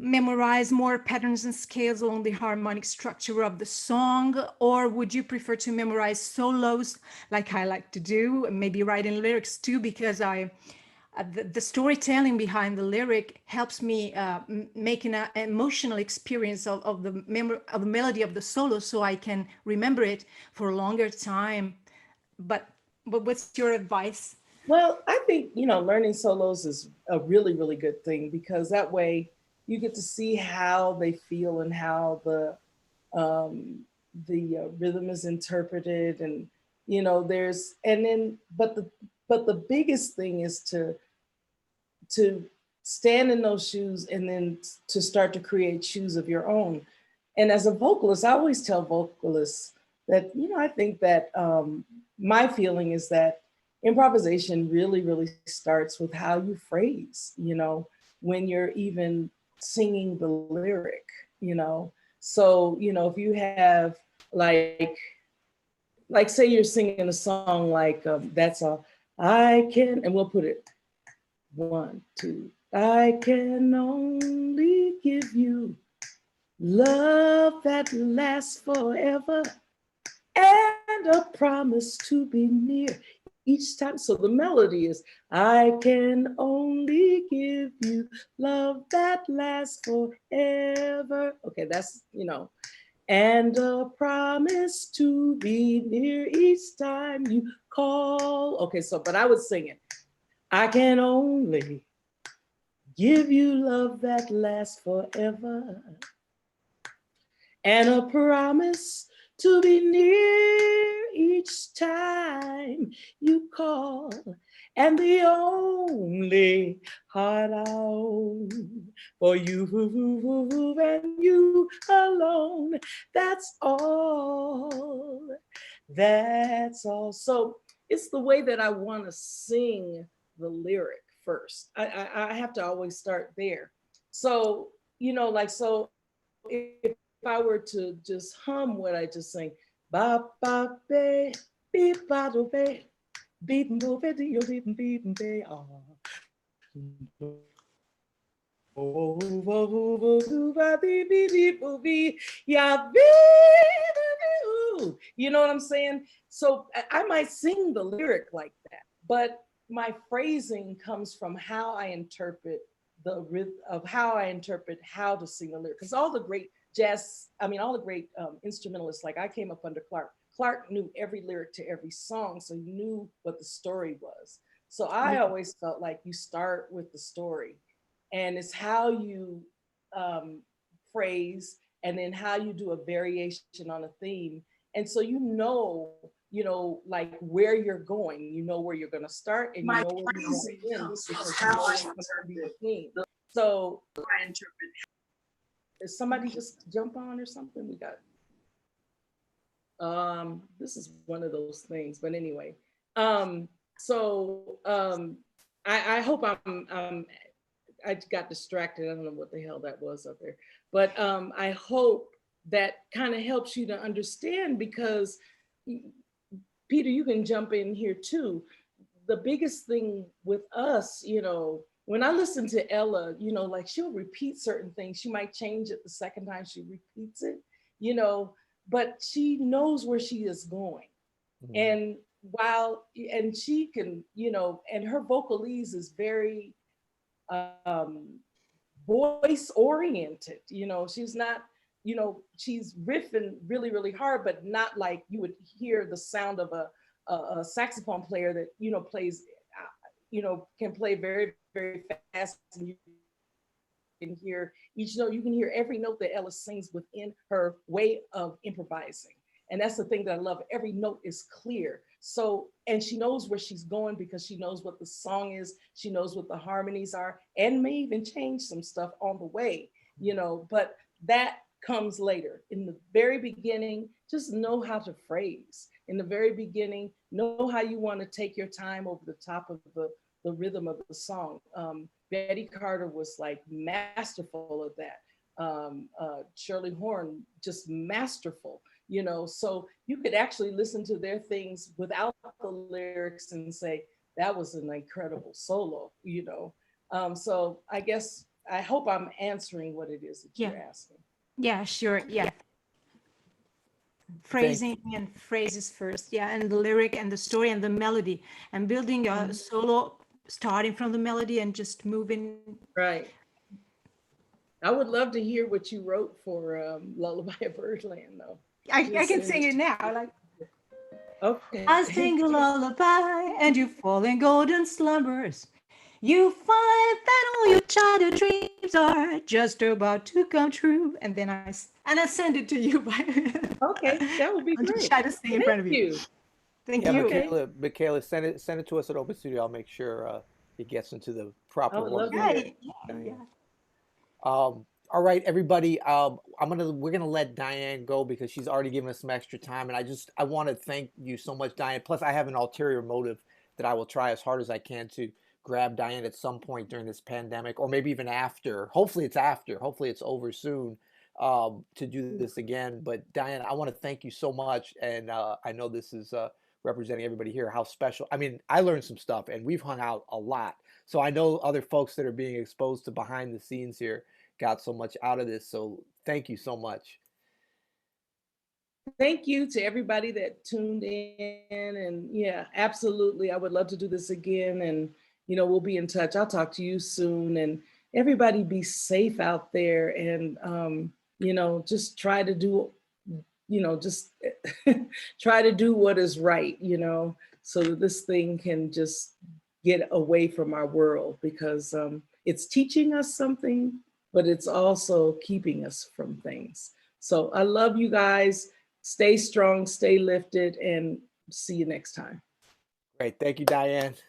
memorize more patterns and scales along the harmonic structure of the song, or would you prefer to memorize solos like I like to do, maybe writing lyrics too, because the storytelling behind the lyric helps me make an emotional experience of the melody of the solo, so I can remember it for a longer time. But what's your advice? Well, I think, learning solos is a really, really good thing, because that way you get to see how they feel and how the rhythm is interpreted, and but the biggest thing is to stand in those shoes, and then to start to create shoes of your own. And as a vocalist, I always tell vocalists that, I think that my feeling is that improvisation really, really starts with how you phrase, when you're even singing the lyric, So, if you have like say you're singing a song like that's all I can, and we'll put it 1, 2. I can only give you love that lasts forever, and a promise to be near each time. So the melody is, I can only give you love that lasts forever. Okay, that's, and a promise to be near each time you call. Okay, so, but I would sing it. I can only give you love that lasts forever, and a promise to be near each time you call, and the only heart I own for you and you alone. That's all. That's all. So it's the way that I want to sing the lyric first. I have to always start there. So, so if I were to just hum what I just sang, ba ba be, beep ba do be, beep bo be do beep beep be, you know what I'm saying? So I might sing the lyric like that, but my phrasing comes from how I interpret the rhythm of how I interpret how to sing the lyric. Because all the great all the great instrumentalists, like I came up under Clark. Clark knew every lyric to every song, so he knew what the story was. So I always felt like you start with the story, and it's how you phrase, and then how you do a variation on a theme. And so like where you're going, where you're going to start, and where you're going to end, because what's going to be the theme. So I interpret. Is somebody just jump on or something? We got. This is one of those things, but anyway. So I hope I got distracted. I don't know what the hell that was up there, but I hope that kind of helps you to understand, because Peter, you can jump in here too. The biggest thing with us, when I listen to Ella, like she'll repeat certain things. She might change it the second time she repeats it, but she knows where she is going. Mm-hmm. And she can, and her vocalese is very voice oriented. She's not, she's riffing really, really hard, but not like you would hear the sound of a saxophone player that, plays, can play very, very fast. And you can hear each note, you can hear every note that Ella sings within her way of improvising. And that's the thing that I love. Every note is clear. So, and she knows where she's going, because she knows what the song is. She knows what the harmonies are, and may even change some stuff on the way, but that comes later. In the very beginning, just know how to phrase. In the very beginning, know how you want to take your time over the top of the rhythm of the song. Betty Carter was like masterful at that. Shirley Horn, just masterful. So you could actually listen to their things without the lyrics and say, that was an incredible solo, So I guess I hope I'm answering what it is that Yeah. you're asking. Yeah, sure. Yeah. Phrasing and phrases first. Yeah. And the lyric and the story and the melody and building a solo, starting from the melody and just moving. Right. I would love to hear what you wrote for Lullaby of Birdland, though. I can sing it now. Like, Okay. I sing a lullaby and you fall in golden slumbers. You find that all your childhood dreams are just about to come true. And then I send it to you. Okay, that would be I'll just great. try to sing in front of Thank you. you. Thank Yeah, you. Okay. Michaela, send it to us at Open Studio. I'll make sure it gets into the proper I would love to order. hear Right. it. Yeah. All right, everybody. We're gonna let Dianne go because she's already given us some extra time, and I want to thank you so much, Dianne. Plus, I have an ulterior motive that I will try as hard as I can to grab Dianne at some point during this pandemic, or maybe even after. Hopefully, it's after. Hopefully, it's over soon. To do this again. But Dianne, I want to thank you so much, and I know this is representing everybody here. How special! I mean, I learned some stuff, and we've hung out a lot. So I know other folks that are being exposed to behind the scenes here got so much out of this. So thank you so much. Thank you to everybody that tuned in. And yeah, absolutely. I would love to do this again. And, we'll be in touch. I'll talk to you soon. And everybody be safe out there. And, just try to do, just try to do what is right, so that this thing can just get away from our world, because it's teaching us something, but it's also keeping us from things. So I love you guys. Stay strong, stay lifted, and see you next time. Great. Thank you, Dianne.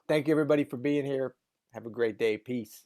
Thank you, everybody, for being here. Have a great day. Peace.